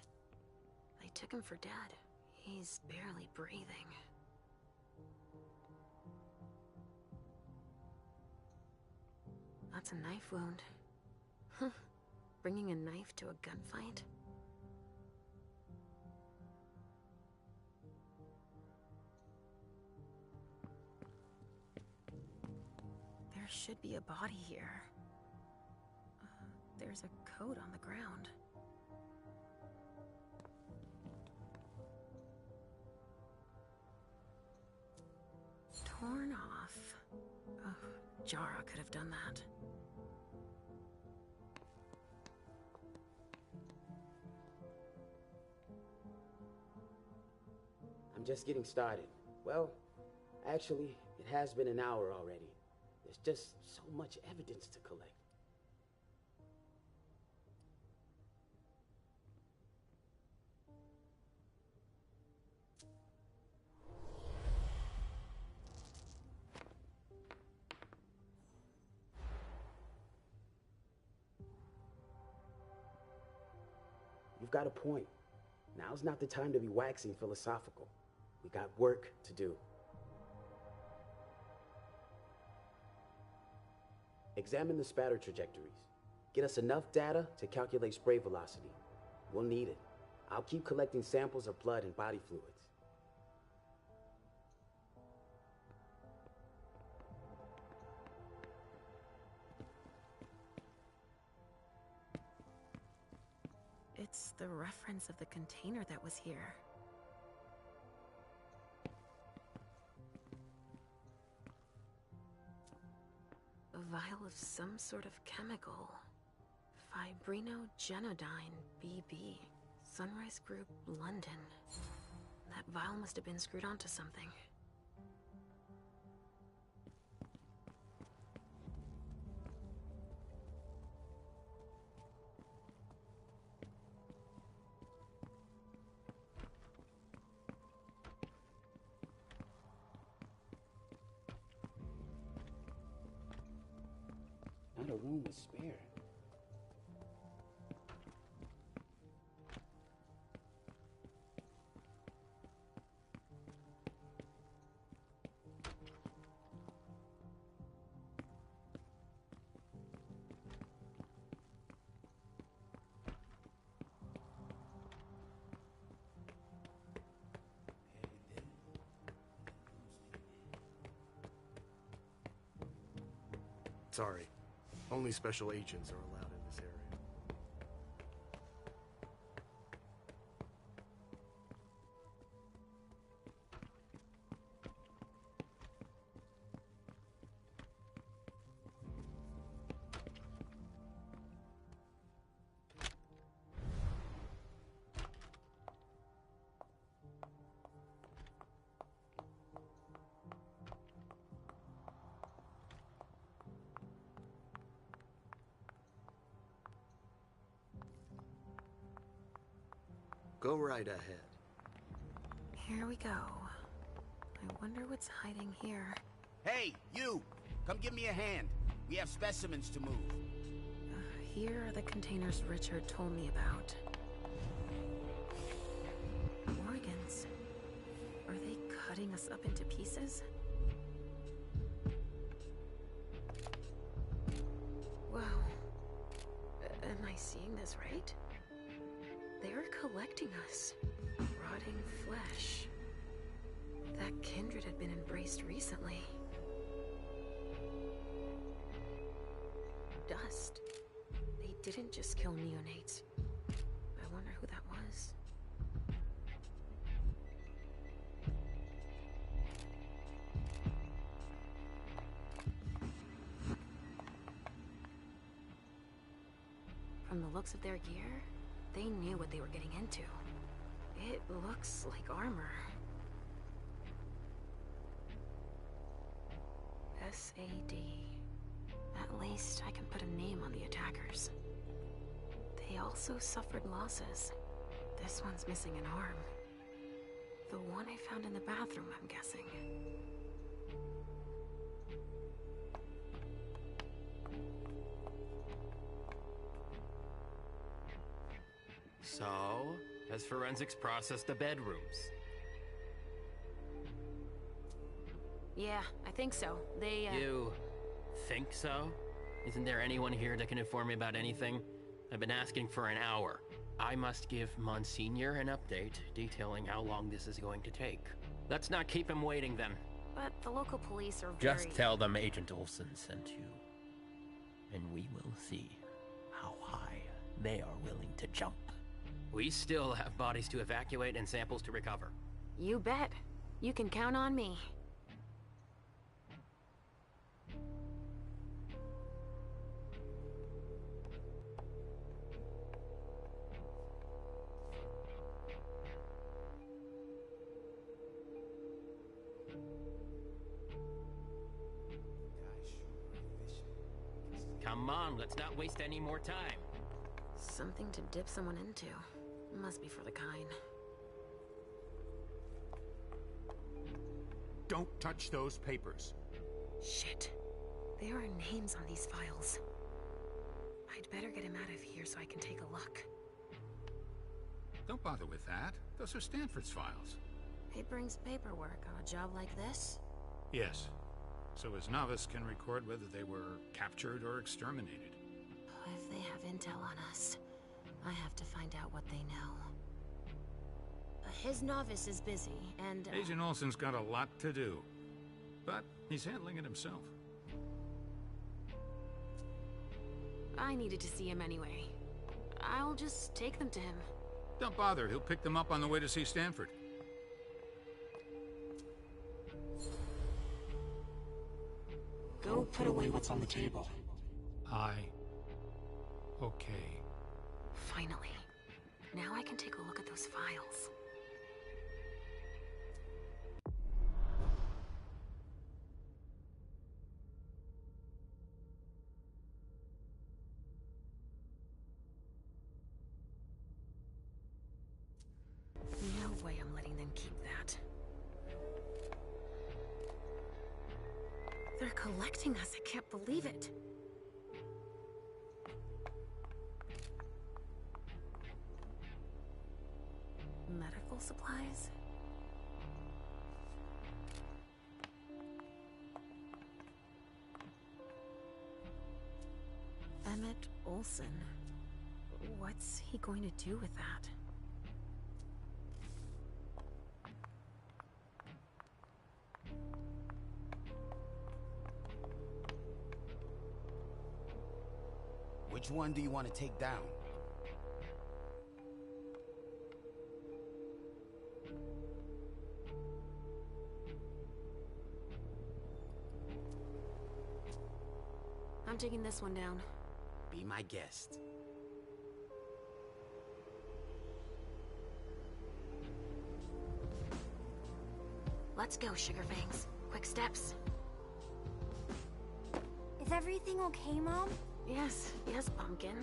They took him for dead. He's barely breathing. That's a knife wound. Huh. Bringing a knife to a gunfight? There should be a body here. There's a coat on the ground. Torn off. Oh, Jara could have done that.
I'm just getting started. Well, actually, it has been an hour already. There's just so much evidence to collect. You've got a point. Now's not the time to be waxing philosophical. We got work to do. Examine the spatter trajectories. Get us enough data to calculate spray velocity. We'll need it. I'll keep collecting samples of blood and body fluids.
It's the reference of the container that was here. A vial of some sort of chemical. Fibrinogenodine, BB. Sunrise Group, London. That vial must have been screwed onto something.
Not a room was spare.
Sorry. Only special agents are allowed in this area. Go right ahead.
Here we go. I wonder what's hiding here.
Hey, you! Come give me a hand. We have specimens to move.
Here are the containers Richard told me about. Organs. Are they cutting us up into pieces? Wow. Am I seeing this right? They're collecting us. Rotting flesh. That kindred had been embraced recently. Dust. They didn't just kill neonates. I wonder who that was. From the looks of their gear, they knew what they were getting into. It looks like armor. SAD. At least I can put a name on the attackers. They also suffered losses. This one's missing an arm. The one I found in the bathroom, I'm guessing.
So, has forensics processed the bedrooms?
Yeah, I think so. They,
You think so? Isn't there anyone here that can inform me about anything? I've been asking for an hour. I must give Monsignor an update detailing how long this is going to take. Let's not keep him waiting then.
But the local police are
Just tell them Agent Olsen sent you. And we will see how high they are willing to jump. We still have bodies to evacuate and samples to recover.
You bet. You can count on me.
Come on, let's not waste any more time.
Something to dip someone into. Must be for the kind.
Don't touch those papers.
Shit. There are names on these files. I'd better get him out of here so I can take a look.
Don't bother with that. Those are Stanford's files.
It brings paperwork on a job like this?
Yes. So his novice can record whether they were captured or exterminated.
If they have intel on us, I have to find out what they know. His novice is busy, and...
Agent Olsen's got a lot to do. But he's handling it himself.
I needed to see him anyway. I'll just take them to him.
Don't bother, he'll pick them up on the way to see Stanford.
Go put away what's on the table.
Okay.
Finally. Now I can take a look at those files. No way I'm letting them keep that. They're collecting us. I can't believe it. Medical supplies? Emmett Olsen. What's he going to do with that?
Which one do you want to take down?
I'm taking this one down.
Be my guest.
Let's go, Sugarfangs. Quick steps.
Is everything okay, Mom?
Yes, Pumpkin.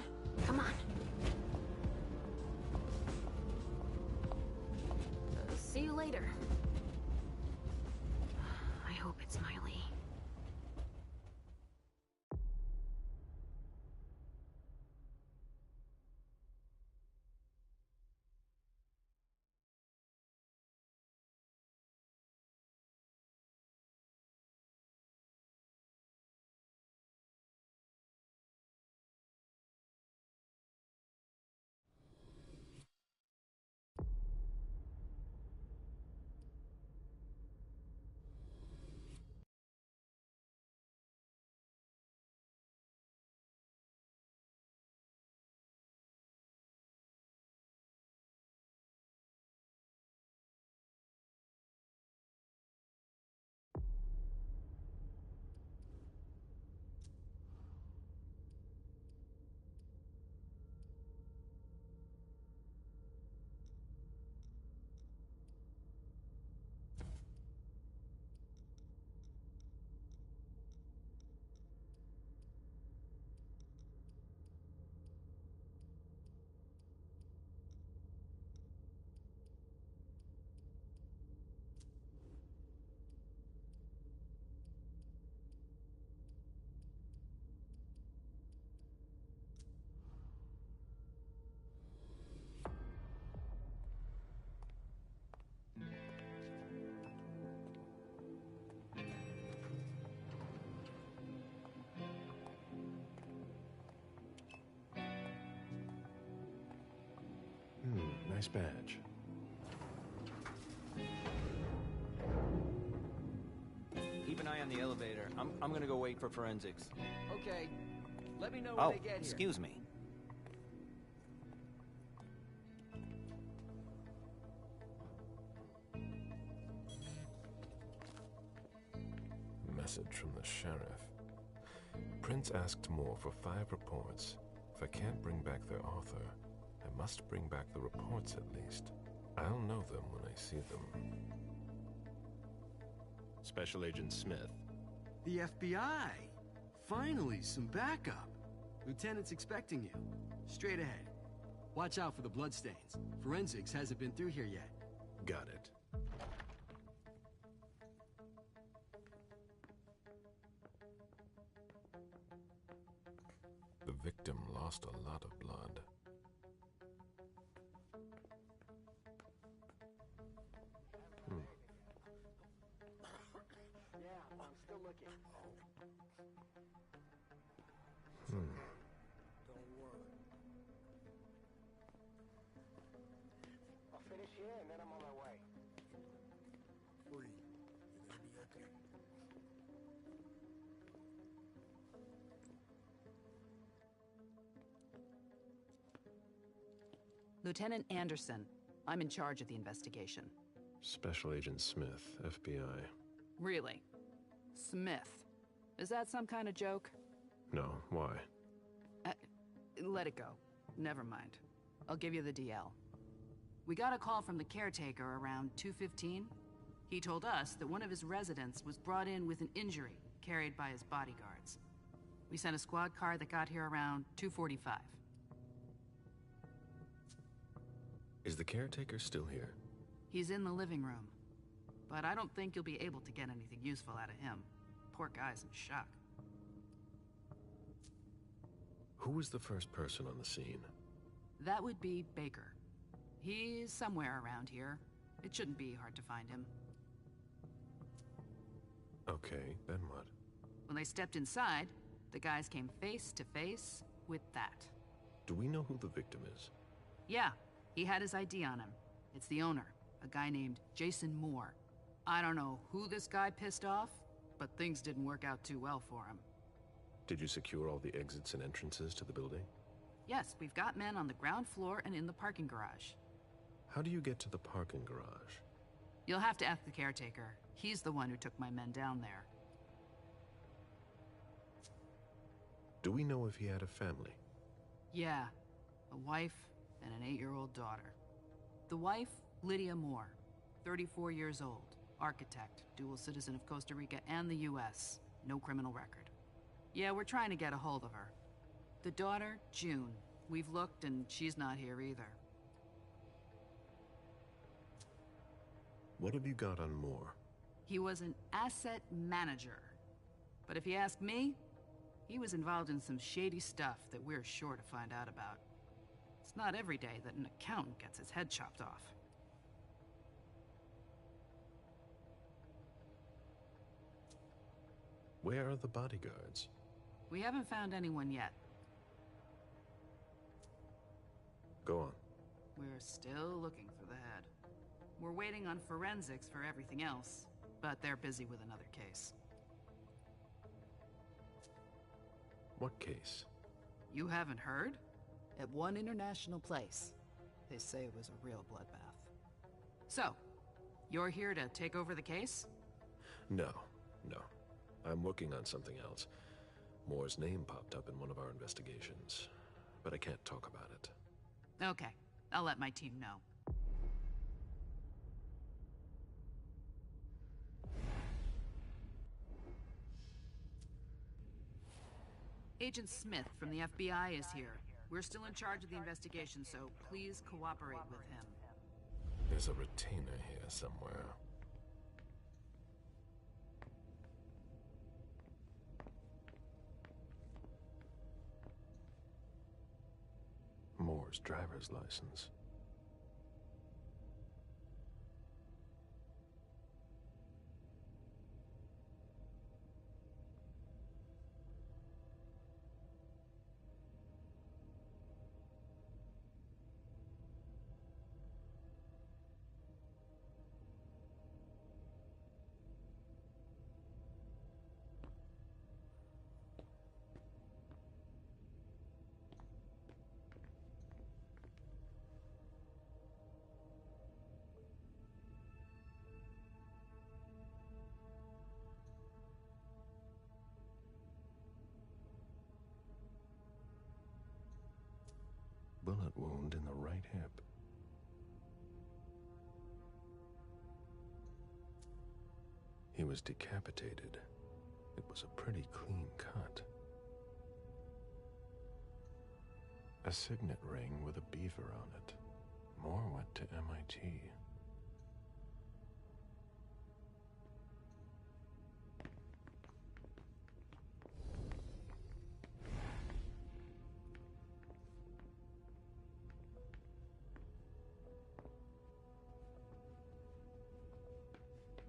Come on. later. I hope it's Miley.
Nice badge.
Keep an eye on the elevator. I'm gonna go wait for forensics.
Okay. Let me know when they get here.
Excuse me.
Message from the sheriff. Prince asked more for 5 reports. If I can't bring back their author, I must bring back the reports at least. I'll know them when I see them.
Special Agent Smith.
The FBI! Finally, some backup. Lieutenant's expecting you. Straight ahead. Watch out for the bloodstains. Forensics hasn't been through here yet.
Got it.
The victim lost a lot of blood.
Yeah, I'm still looking.
Don't worry. I'll finish here and then I'm on my way.
Free. You're gonna be okay.
Lieutenant Anderson, I'm in charge of the investigation.
Special Agent Smith, FBI.
Really? Smith. Is that some kind of joke?
No, why?
Let it go. Never mind. I'll give you the DL. We got a call from the caretaker around 2:15. He told us that one of his residents was brought in with an injury carried by his bodyguards. We sent a squad car that got here around 2:45.
Is the caretaker still here?
He's in the living room, but I don't think you'll be able to get anything useful out of him. Poor guy's in shock.
Who was the first person on the scene?
That would be Baker. He's somewhere around here. It shouldn't be hard to find him.
Okay, then what?
When they stepped inside, the guys came face to face with that.
Do we know who the victim is?
Yeah, he had his ID on him. It's the owner, a guy named Jason Moore. I don't know who this guy pissed off, but things didn't work out too well for him.
Did you secure all the exits and entrances to the building?
Yes, we've got men on the ground floor and in the parking garage.
How do you get to the parking garage?
You'll have to ask the caretaker. He's the one who took my men down there.
Do we know if he had a family?
Yeah, a wife and an 8-year-old daughter. The wife, Lydia Moore, 34 years old, architect, dual citizen of Costa Rica and the US, no criminal record. Yeah, we're trying to get a hold of her. The daughter, June. We've looked and she's not here either.
What have you got on Moore?
He was an asset manager. But if you ask me, he was involved in some shady stuff that we're sure to find out about. It's not every day that an accountant gets his head chopped off.
Where are the bodyguards?
We haven't found anyone yet.
Go on.
We're still looking for the head. We're waiting on forensics for everything else, but they're busy with another case.
What case?
You haven't heard? At one international place. They say it was a real bloodbath. So, you're here to take over the case?
No. I'm working on something else. Moore's name popped up in one of our investigations, but I can't talk about it.
Okay, I'll let my team know. Agent Smith from the FBI is here. We're still in charge of the investigation, so please cooperate with him.
There's a retainer here somewhere. Moore's driver's license. Bullet wound in the right hip. He was decapitated. It was a pretty clean cut. A signet ring with a beaver on it. Moore went to MIT.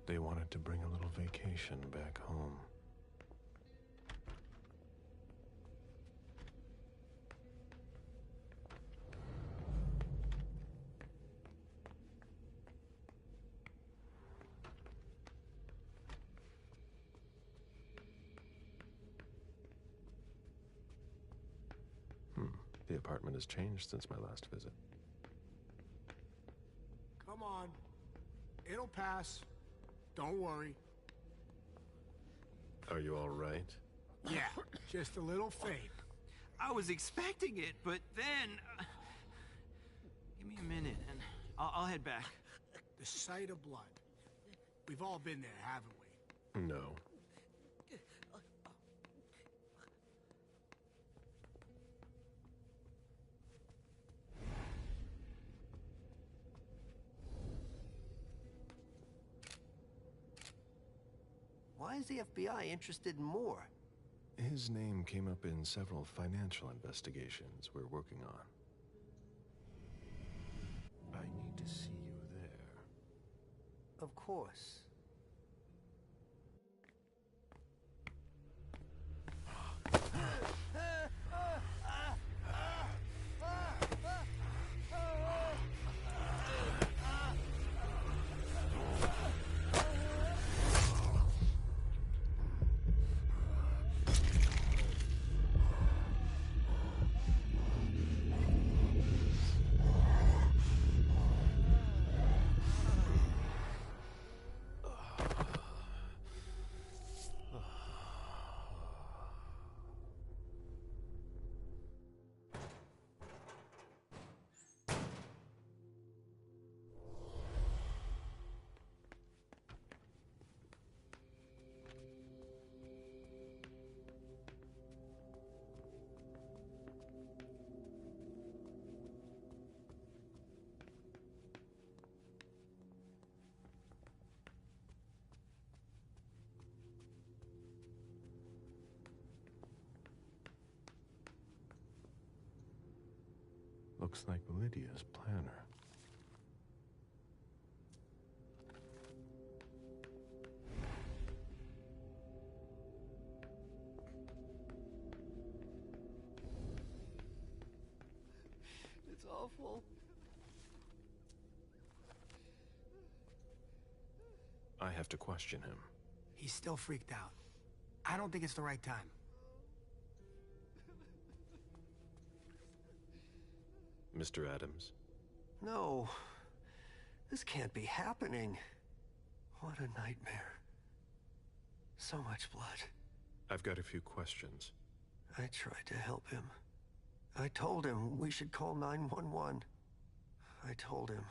They wanted to bring a little vacation back home. The apartment has changed since my last visit.
Come on. It'll pass. Don't worry.
Are you all right?
Yeah, just a little faint.
I was expecting it, but then... give me a minute, and I'll head back.
The sight of blood. We've all been there, haven't we?
No.
Why is the FBI interested in Moore?
His name came up in several financial investigations we're working on. I need to see you there.
Of course.
looks like Lydia's planner.
It's awful.
I have to question him.
He's still freaked out. I don't think it's the right time.
Mr. Adams?
No. This can't be happening. What a nightmare. So much blood.
I've got a few questions.
I tried to help him. I told him we should call 911. I told him.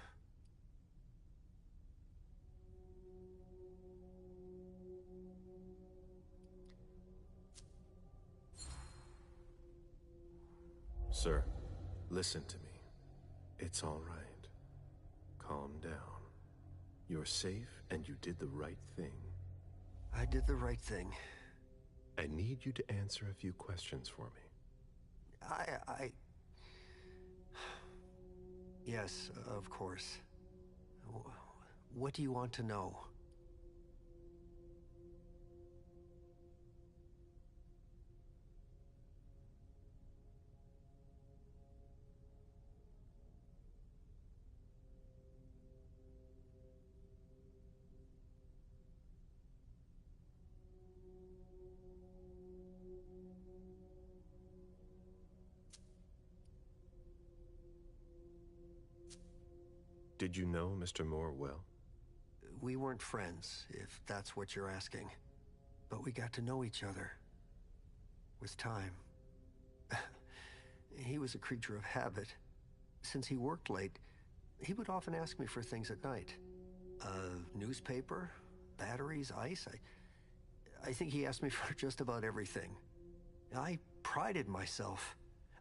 Sir, listen to me. It's all right. Calm down. You're safe and you did the right thing.
I did the right thing.
I need you to answer a few questions for me.
Yes, of course. What do you want to know?
Did you know Mr. Moore well?
We weren't friends, if that's what you're asking. But we got to know each other. With time. He was a creature of habit. Since he worked late, he would often ask me for things at night. A newspaper, batteries, ice. I think he asked me for just about everything. I prided myself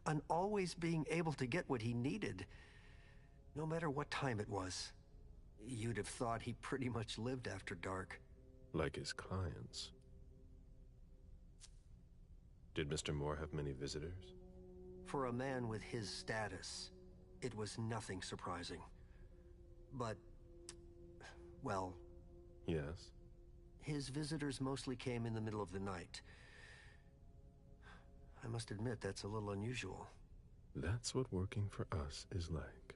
on always being able to get what he needed. No matter what time it was. You'd have thought he pretty much lived after dark.
Like his clients. Did Mr. Moore have many visitors?
For a man with his status, it was nothing surprising. But, well...
Yes?
His visitors mostly came in the middle of the night. I must admit, that's a little unusual.
That's what working for us is like.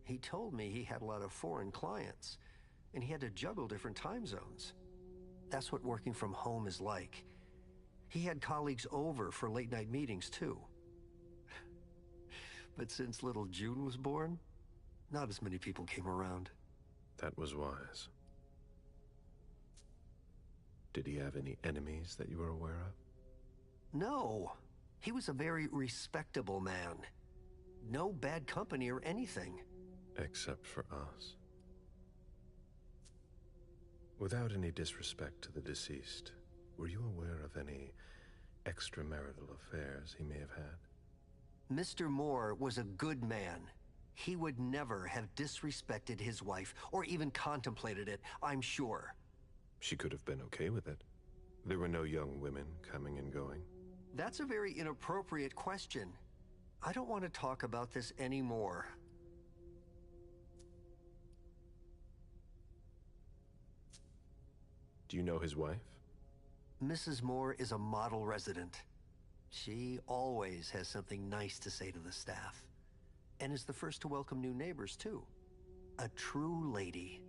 He told me he had a lot of foreign clients, and he had to juggle different time zones. That's what working from home is like. He had colleagues over for late-night meetings, too. But since little June was born, not as many people came around.
That was wise. Did he have any enemies that you were aware of?
No. He was a very respectable man. No bad company or anything.
Except for us. Without any disrespect to the deceased, were you aware of any extramarital affairs he may have had?
Mr. Moore was a good man. He would never have disrespected his wife, or even contemplated it, I'm sure.
She could have been okay with it. There were no young women coming and going.
That's a very inappropriate question. I don't want to talk about this anymore.
Do you know his wife?
Mrs. Moore is a model resident. She always has something nice to say to the staff. And is the first to welcome new neighbors, too. A true lady.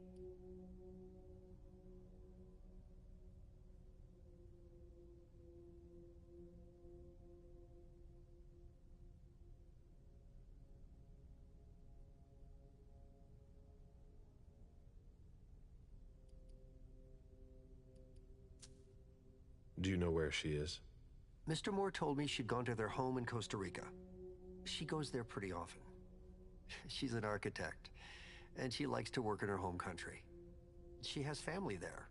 Do you know where she is?
Mr. Moore told me she'd gone to their home in Costa Rica. She goes there pretty often. She's an architect, and she likes to work in her home country. She has family there.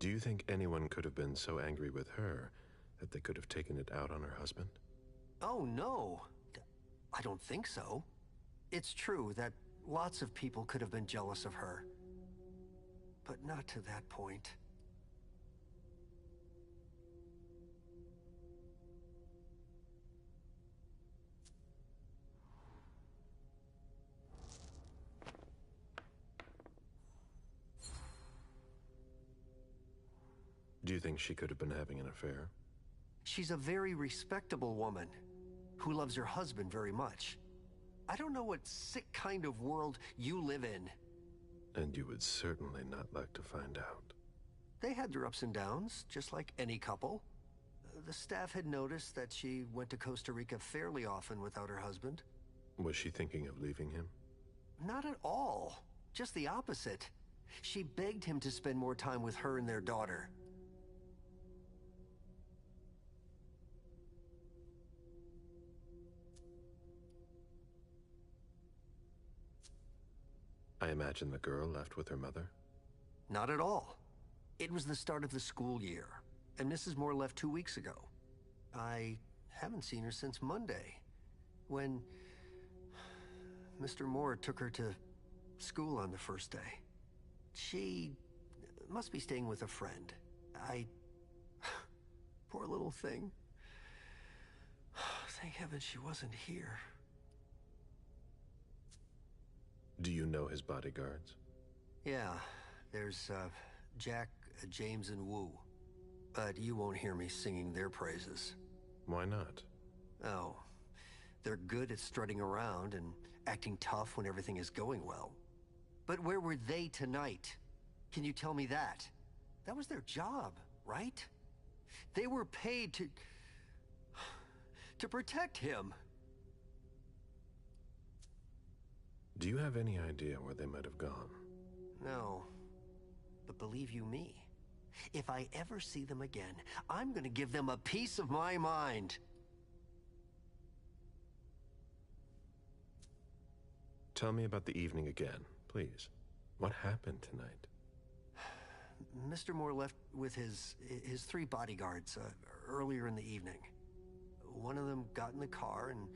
Do you think anyone could have been so angry with her that they could have taken it out on her husband?
Oh, no. I don't think so. It's true that lots of people could have been jealous of her. But not to that point.
Do you think she could have been having an affair?
She's a very respectable woman who loves her husband very much. I don't know what sick kind of world you live in.
And you would certainly not like to find out.
They had their ups and downs, just like any couple. The staff had noticed that she went to Costa Rica fairly often without her husband.
Was she thinking of leaving him?
Not at all. Just the opposite. She begged him to spend more time with her and their daughter.
I imagine the girl left with her mother?
Not at all. It was the start of the school year, and Mrs. Moore left 2 weeks ago. I haven't seen her since Monday, when Mr. Moore took her to school on the first day. She must be staying with a friend. Poor little thing. Thank heaven she wasn't here.
Do you know his bodyguards?
Yeah, there's Jack, James, and Wu. But you won't hear me singing their praises.
Why not?
Oh, they're good at strutting around and acting tough when everything is going well. But where were they tonight? Can you tell me that? That was their job, right? They were paid to protect him.
Do you have any idea where they might have gone?
No. But believe you me, if I ever see them again, I'm gonna give them a piece of my mind.
Tell me about the evening again, please. What happened tonight?
Mr. Moore left with his 3 bodyguards earlier in the evening. One of them got in the car, and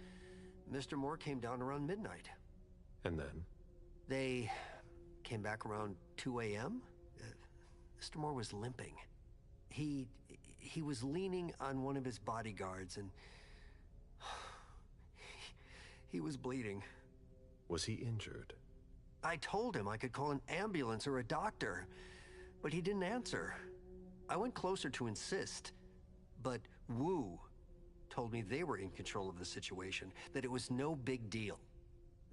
Mr. Moore came down around midnight.
And then?
They came back around 2 a.m. Mr. Moore was limping. He was leaning on one of his bodyguards, and he was bleeding.
Was he injured?
I told him I could call an ambulance or a doctor, but he didn't answer. I went closer to insist, but Wu told me they were in control of the situation, that it was no big deal.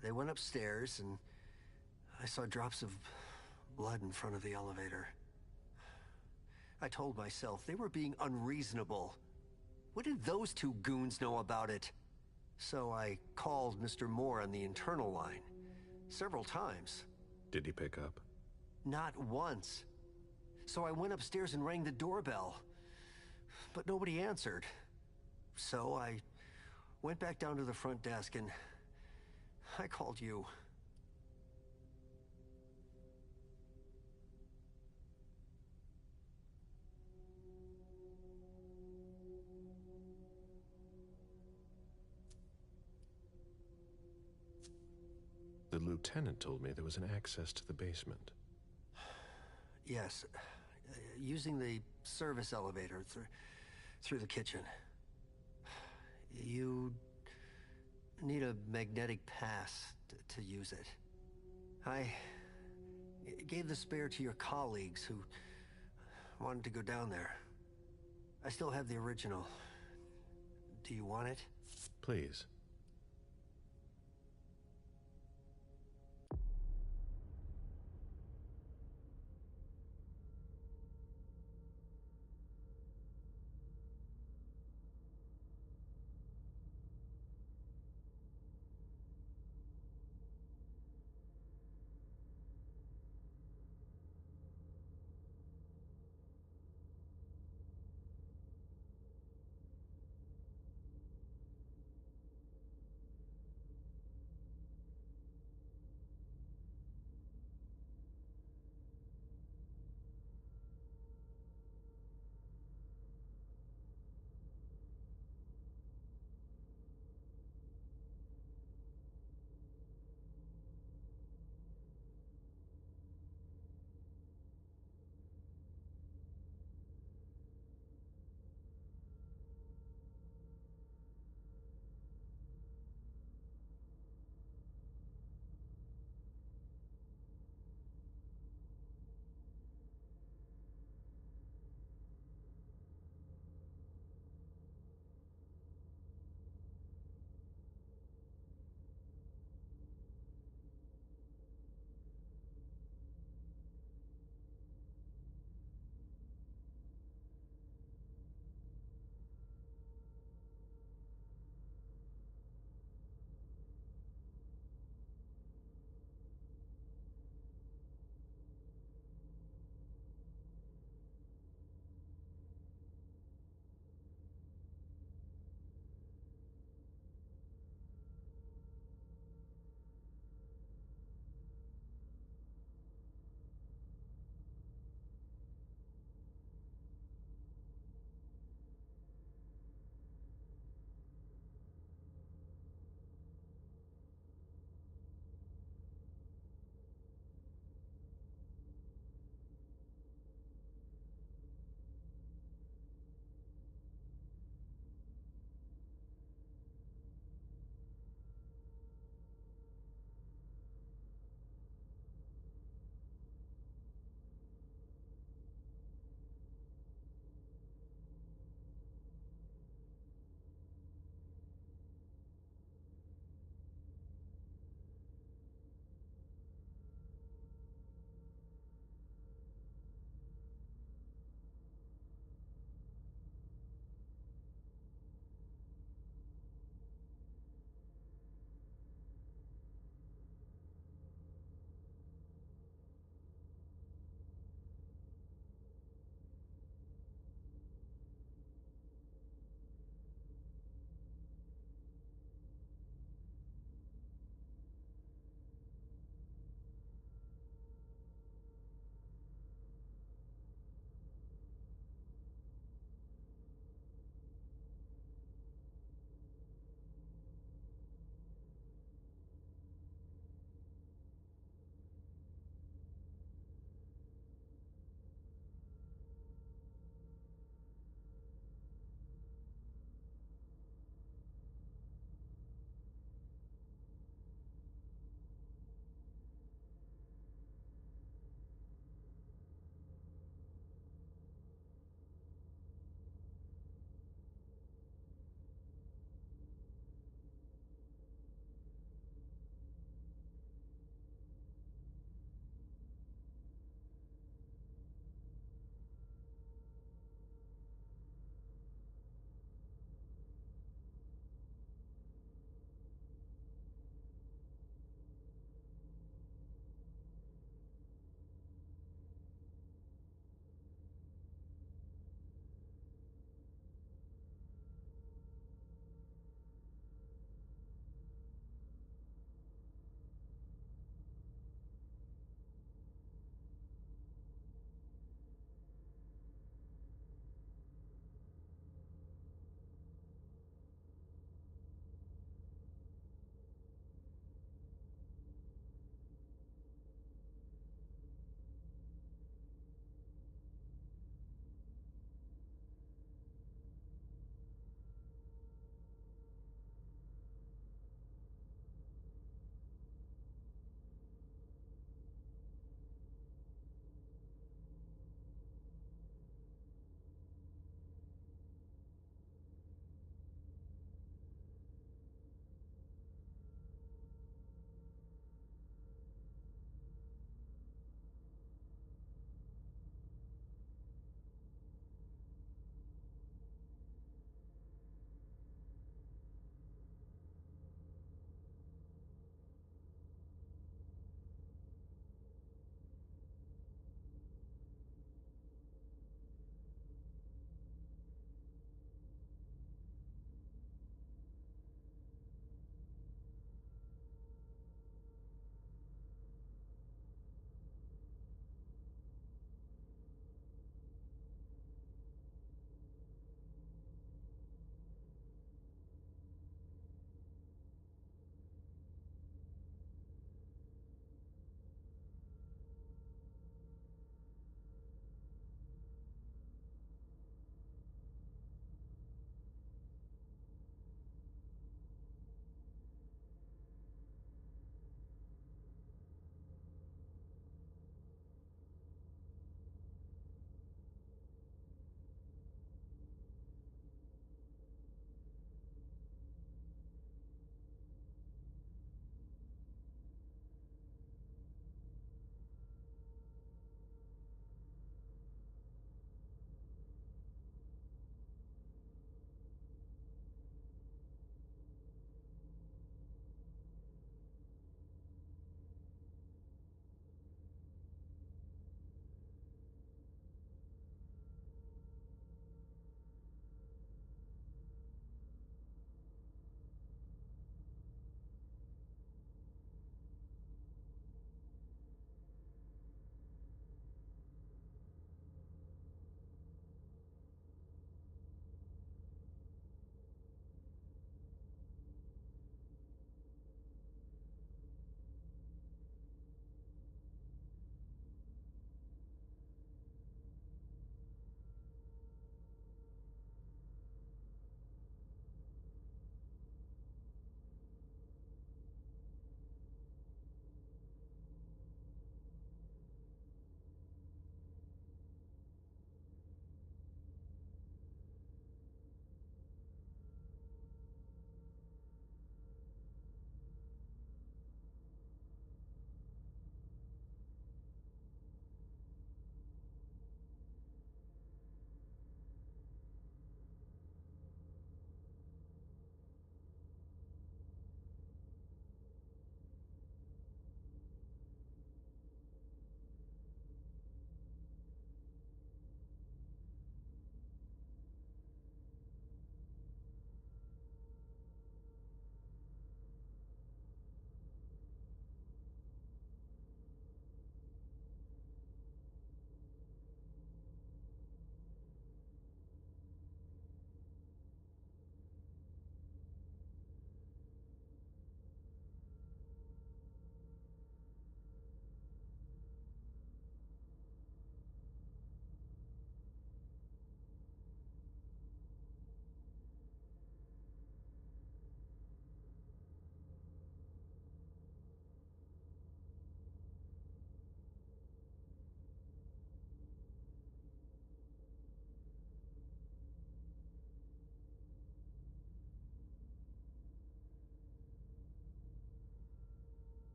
They went upstairs, and I saw drops of blood in front of the elevator. I told myself they were being unreasonable. What did those 2 goons know about it? So I called Mr. Moore on the internal line several times.
Did he pick up?
Not once. So I went upstairs and rang the doorbell, but nobody answered. So I went back down to the front desk, and I called you.
The lieutenant told me there was an access to the basement.
Yes, using the service elevator through the kitchen. You need a magnetic pass to use it. I gave the spare to your colleagues who wanted to go down there. I still have the original. Do you want it?
Please.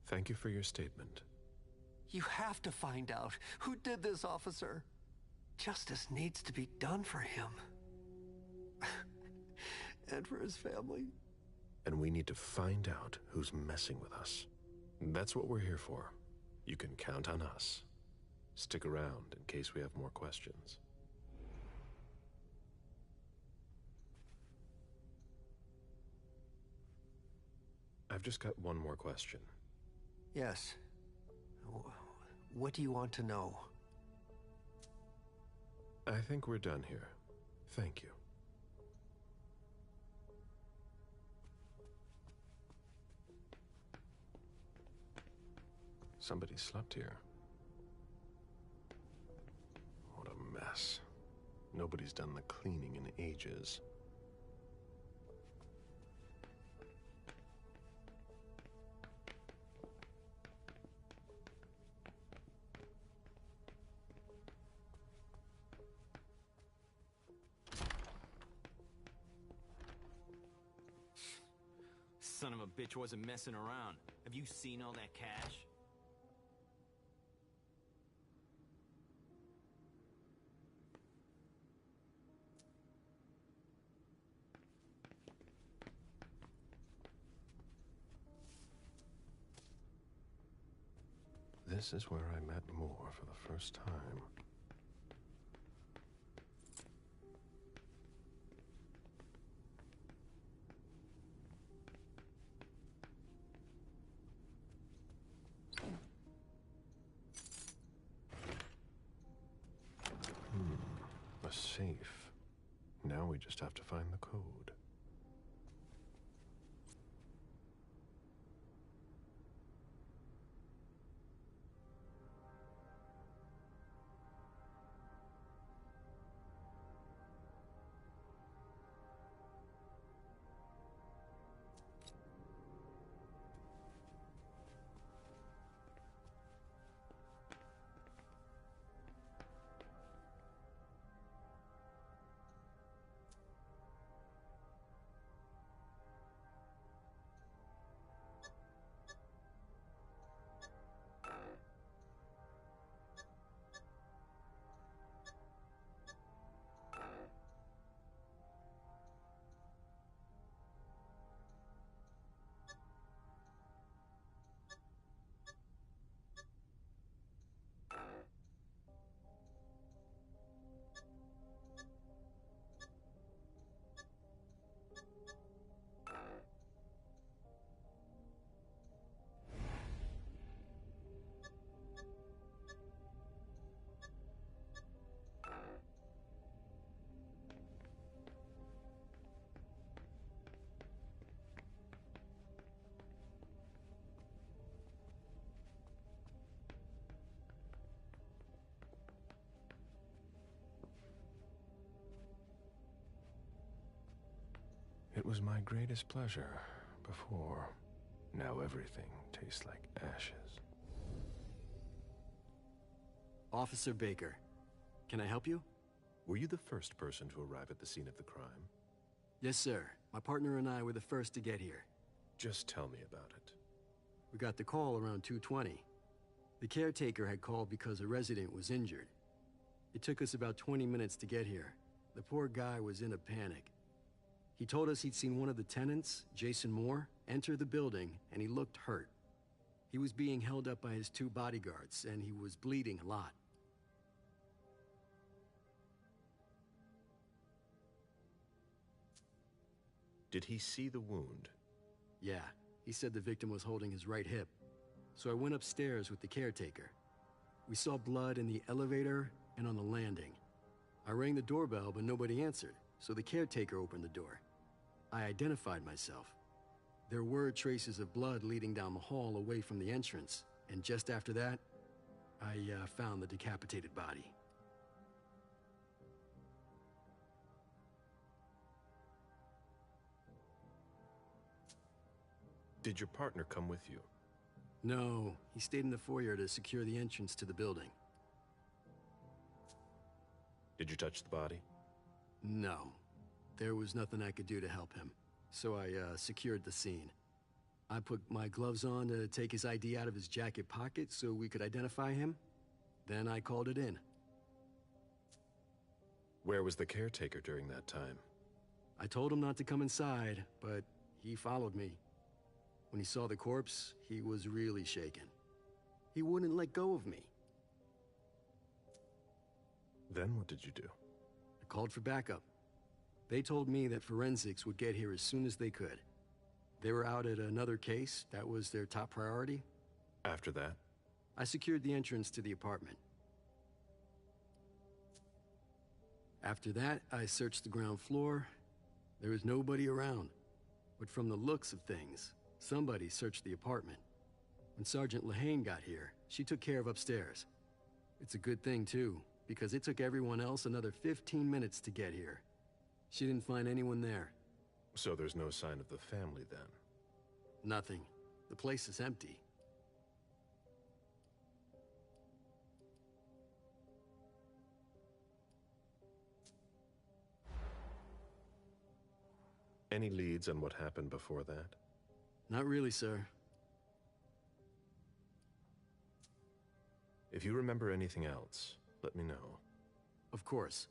Thank you for your statement.
You have to find out who did this, officer. Justice needs to be done for him. And for his family.
And we need to find out who's messing with us. That's what we're here for. You can count on us. Stick around in case we have more questions. I've just got one more question.
Yes. What do you want to know?
I think we're done here. Thank you. Somebody slept here. What a mess. Nobody's done the cleaning in ages.
Son of a bitch wasn't messing around. Have you seen all that cash?
This is where I met Moore for the first time. A safe. Now we just have to find the code. It was my greatest pleasure before. Now everything tastes like ashes.
Officer Baker, can I help you?
Were you the first person to arrive at the scene of the crime?
Yes, sir. My partner and I were the first to get here.
Just tell me about it.
We got the call around 2:20. The caretaker had called because a resident was injured. It took us about 20 minutes to get here. The poor guy was in a panic. He told us he'd seen one of the tenants, Jason Moore, enter the building, and he looked hurt. He was being held up by his 2 bodyguards, and he was bleeding a lot.
Did he see the wound?
Yeah, he said the victim was holding his right hip. So I went upstairs with the caretaker. We saw blood in the elevator and on the landing. I rang the doorbell, but nobody answered, so the caretaker opened the door. I identified myself. There were traces of blood leading down the hall away from the entrance, and just after that, I found the decapitated body.
Did your partner come with you?
No, he stayed in the foyer to secure the entrance to the building.
Did you touch the body?
No. There was nothing I could do to help him, so I secured the scene. I put my gloves on to take his ID out of his jacket pocket so we could identify him. Then I called it in.
Where was the caretaker during that time?
I told him not to come inside, but he followed me. When he saw the corpse, he was really shaken. He wouldn't let go of me.
Then what did you do?
I called for backup. They told me that forensics would get here as soon as they could. They were out at another case. That was their top priority.
After that?
I secured the entrance to the apartment. After that, I searched the ground floor. There was nobody around. But from the looks of things, somebody searched the apartment. When Sergeant Lehane got here, she took care of upstairs. It's a good thing, too, because it took everyone else another 15 minutes to get here. She didn't find anyone there.
So there's no sign of the family, then?
Nothing. The place is empty.
Any leads on what happened before that?
Not really, sir.
If you remember anything else, let me know.
Of course.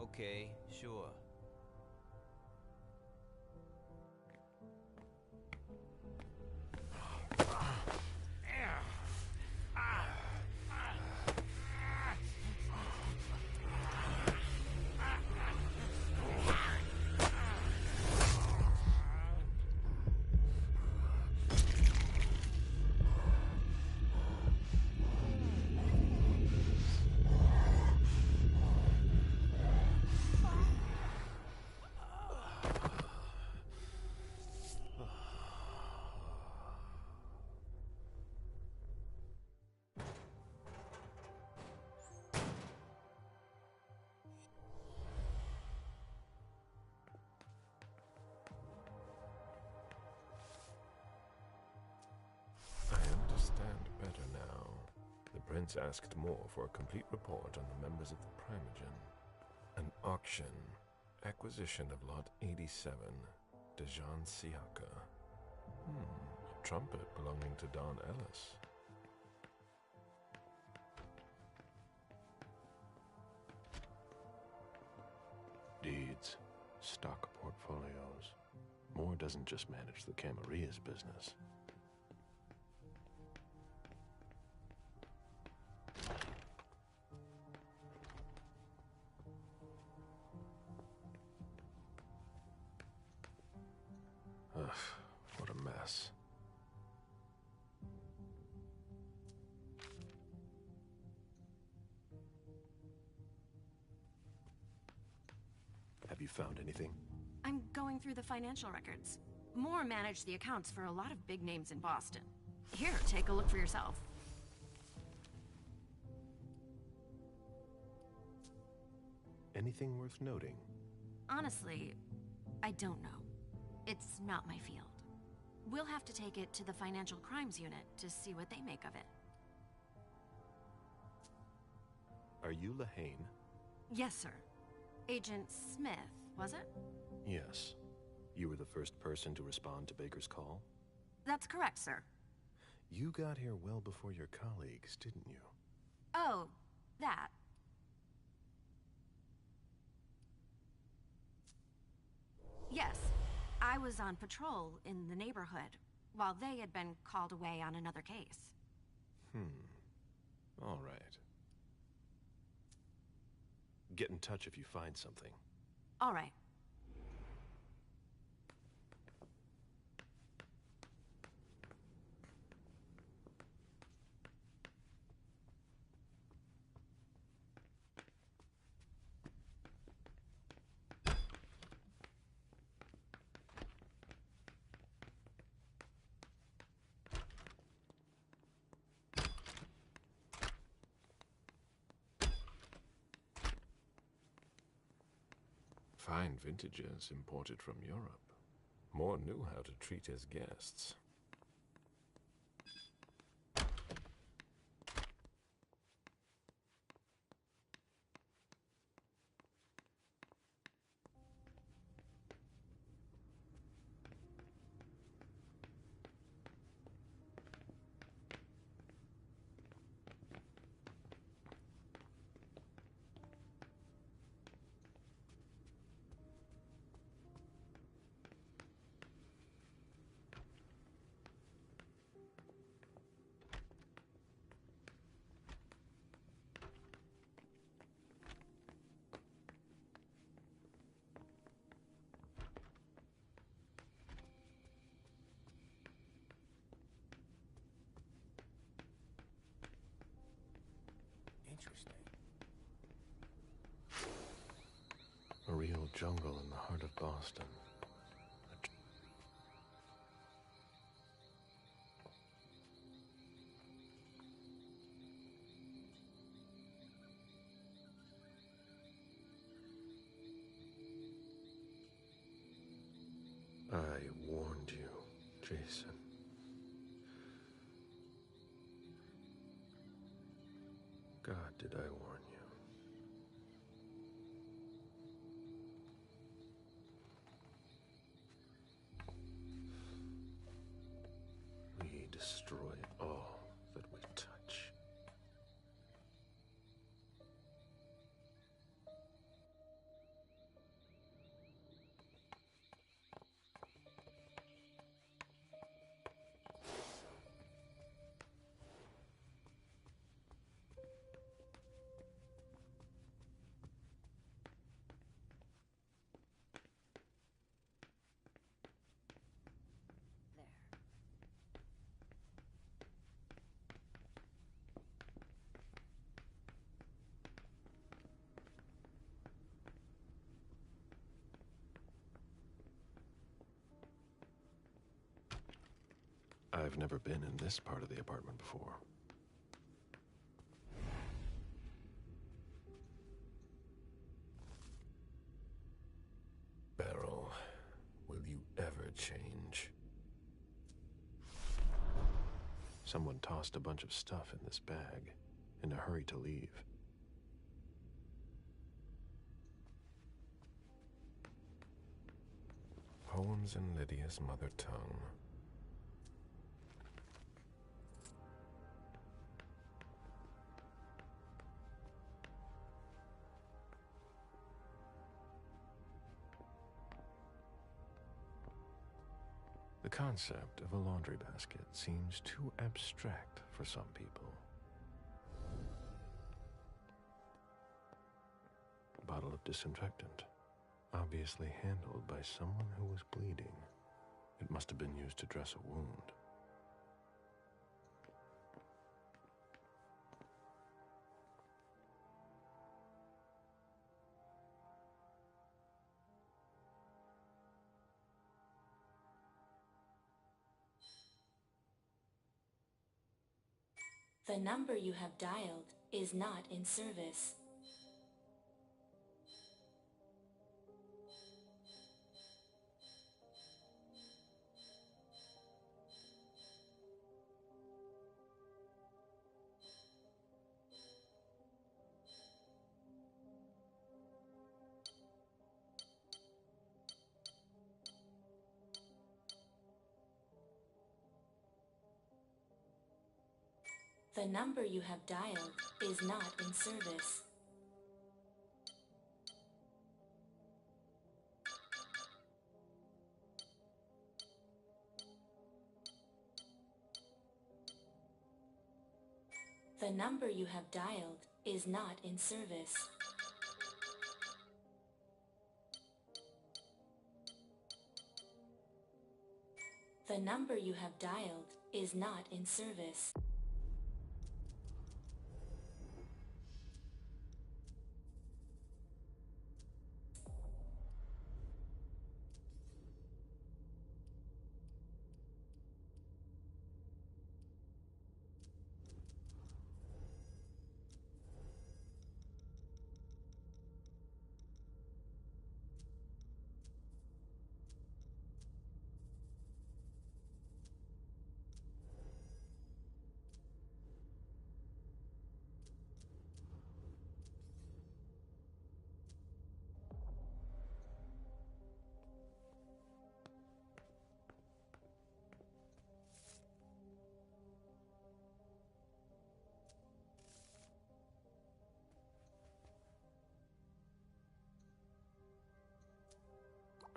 Okay, sure.
The prince asked more for a complete report on the members of the Primogen. An auction. Acquisition of Lot 87. Dejan Siaka. A trumpet belonging to Don Ellis.
Deeds. Stock portfolios. Moore doesn't just manage the Camarilla's business. Ugh, what a mess. Have you found anything?
I'm going through the financial records. Moore managed the accounts for a lot of big names in Boston. Here, take a look for yourself.
Anything worth noting?
Honestly, I don't know. It's not my field. We'll have to take it to the Financial Crimes Unit to see what they make of it.
Are you Lehane?
Yes, sir. Agent Smith, was it?
Yes. You were the first person to respond to Baker's call?
That's correct, sir.
You got here well before your colleagues, didn't you?
Oh, that. Yes. I was on patrol in the neighborhood, while they had been called away on another case.
All right. Get in touch if you find something.
All right.
Fine vintages imported from Europe. Moore knew how to treat his guests.
Interesting. A real jungle in the heart of Boston. I warned you, Jason. God, did I warn you? We destroy all that we touch. I've never been in this part of the apartment before.
Beryl, will you ever change?
Someone tossed a bunch of stuff in this bag, in a hurry to leave.
Poems in Lydia's mother tongue.
The concept of a laundry basket seems too abstract for some people. A bottle of disinfectant, obviously handled by someone who was bleeding. It must have been used to dress a wound.
The number you have dialed is not in service. The number you have dialed is not in service. The number you have dialed is not in service. The number you have dialed is not in service.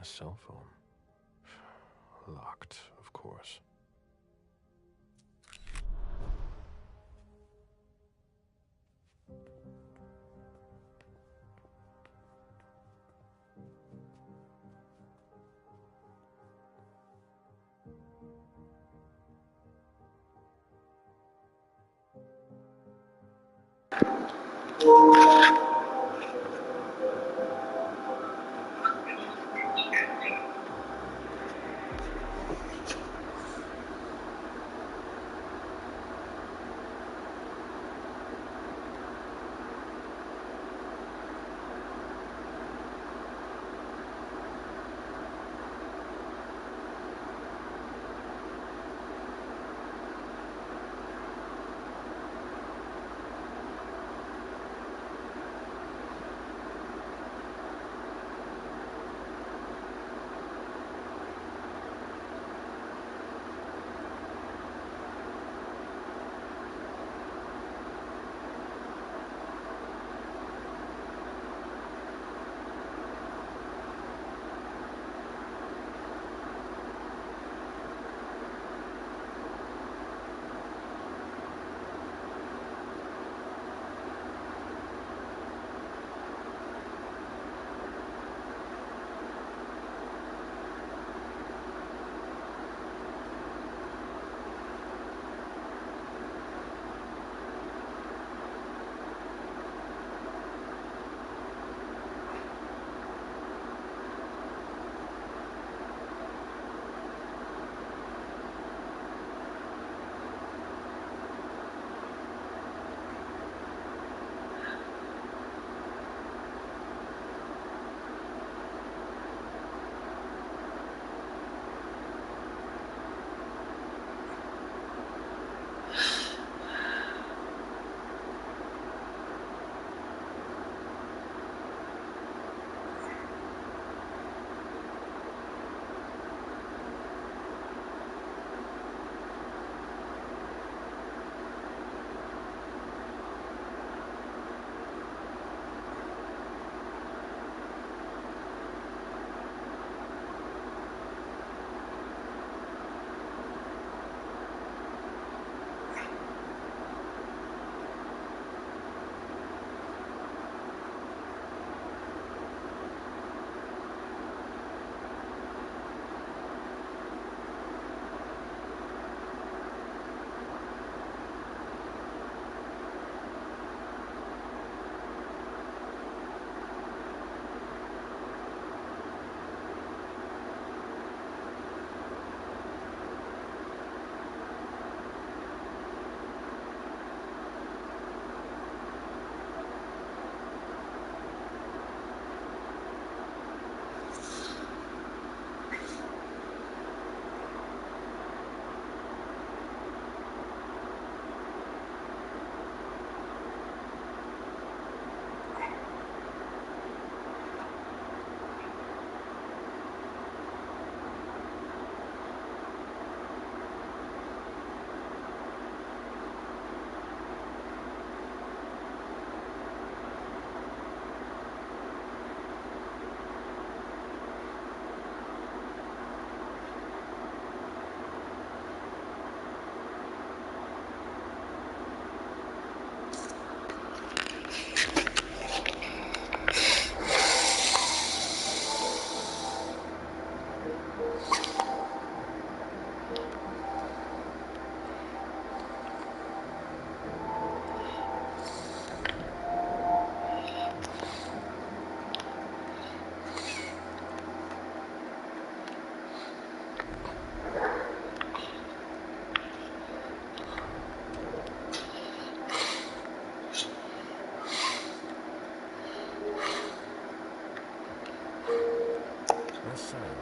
A cell phone. Locked, of course.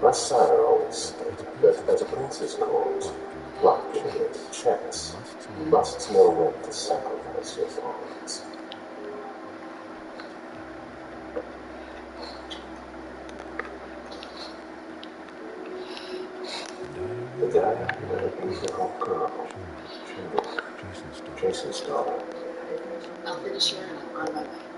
My sire always said that as a prince's court, like in chess, you must know when to sacrifice your pawns. The diary of a beautiful girl, Jason's daughter.
I'll finish here and I'm on my way.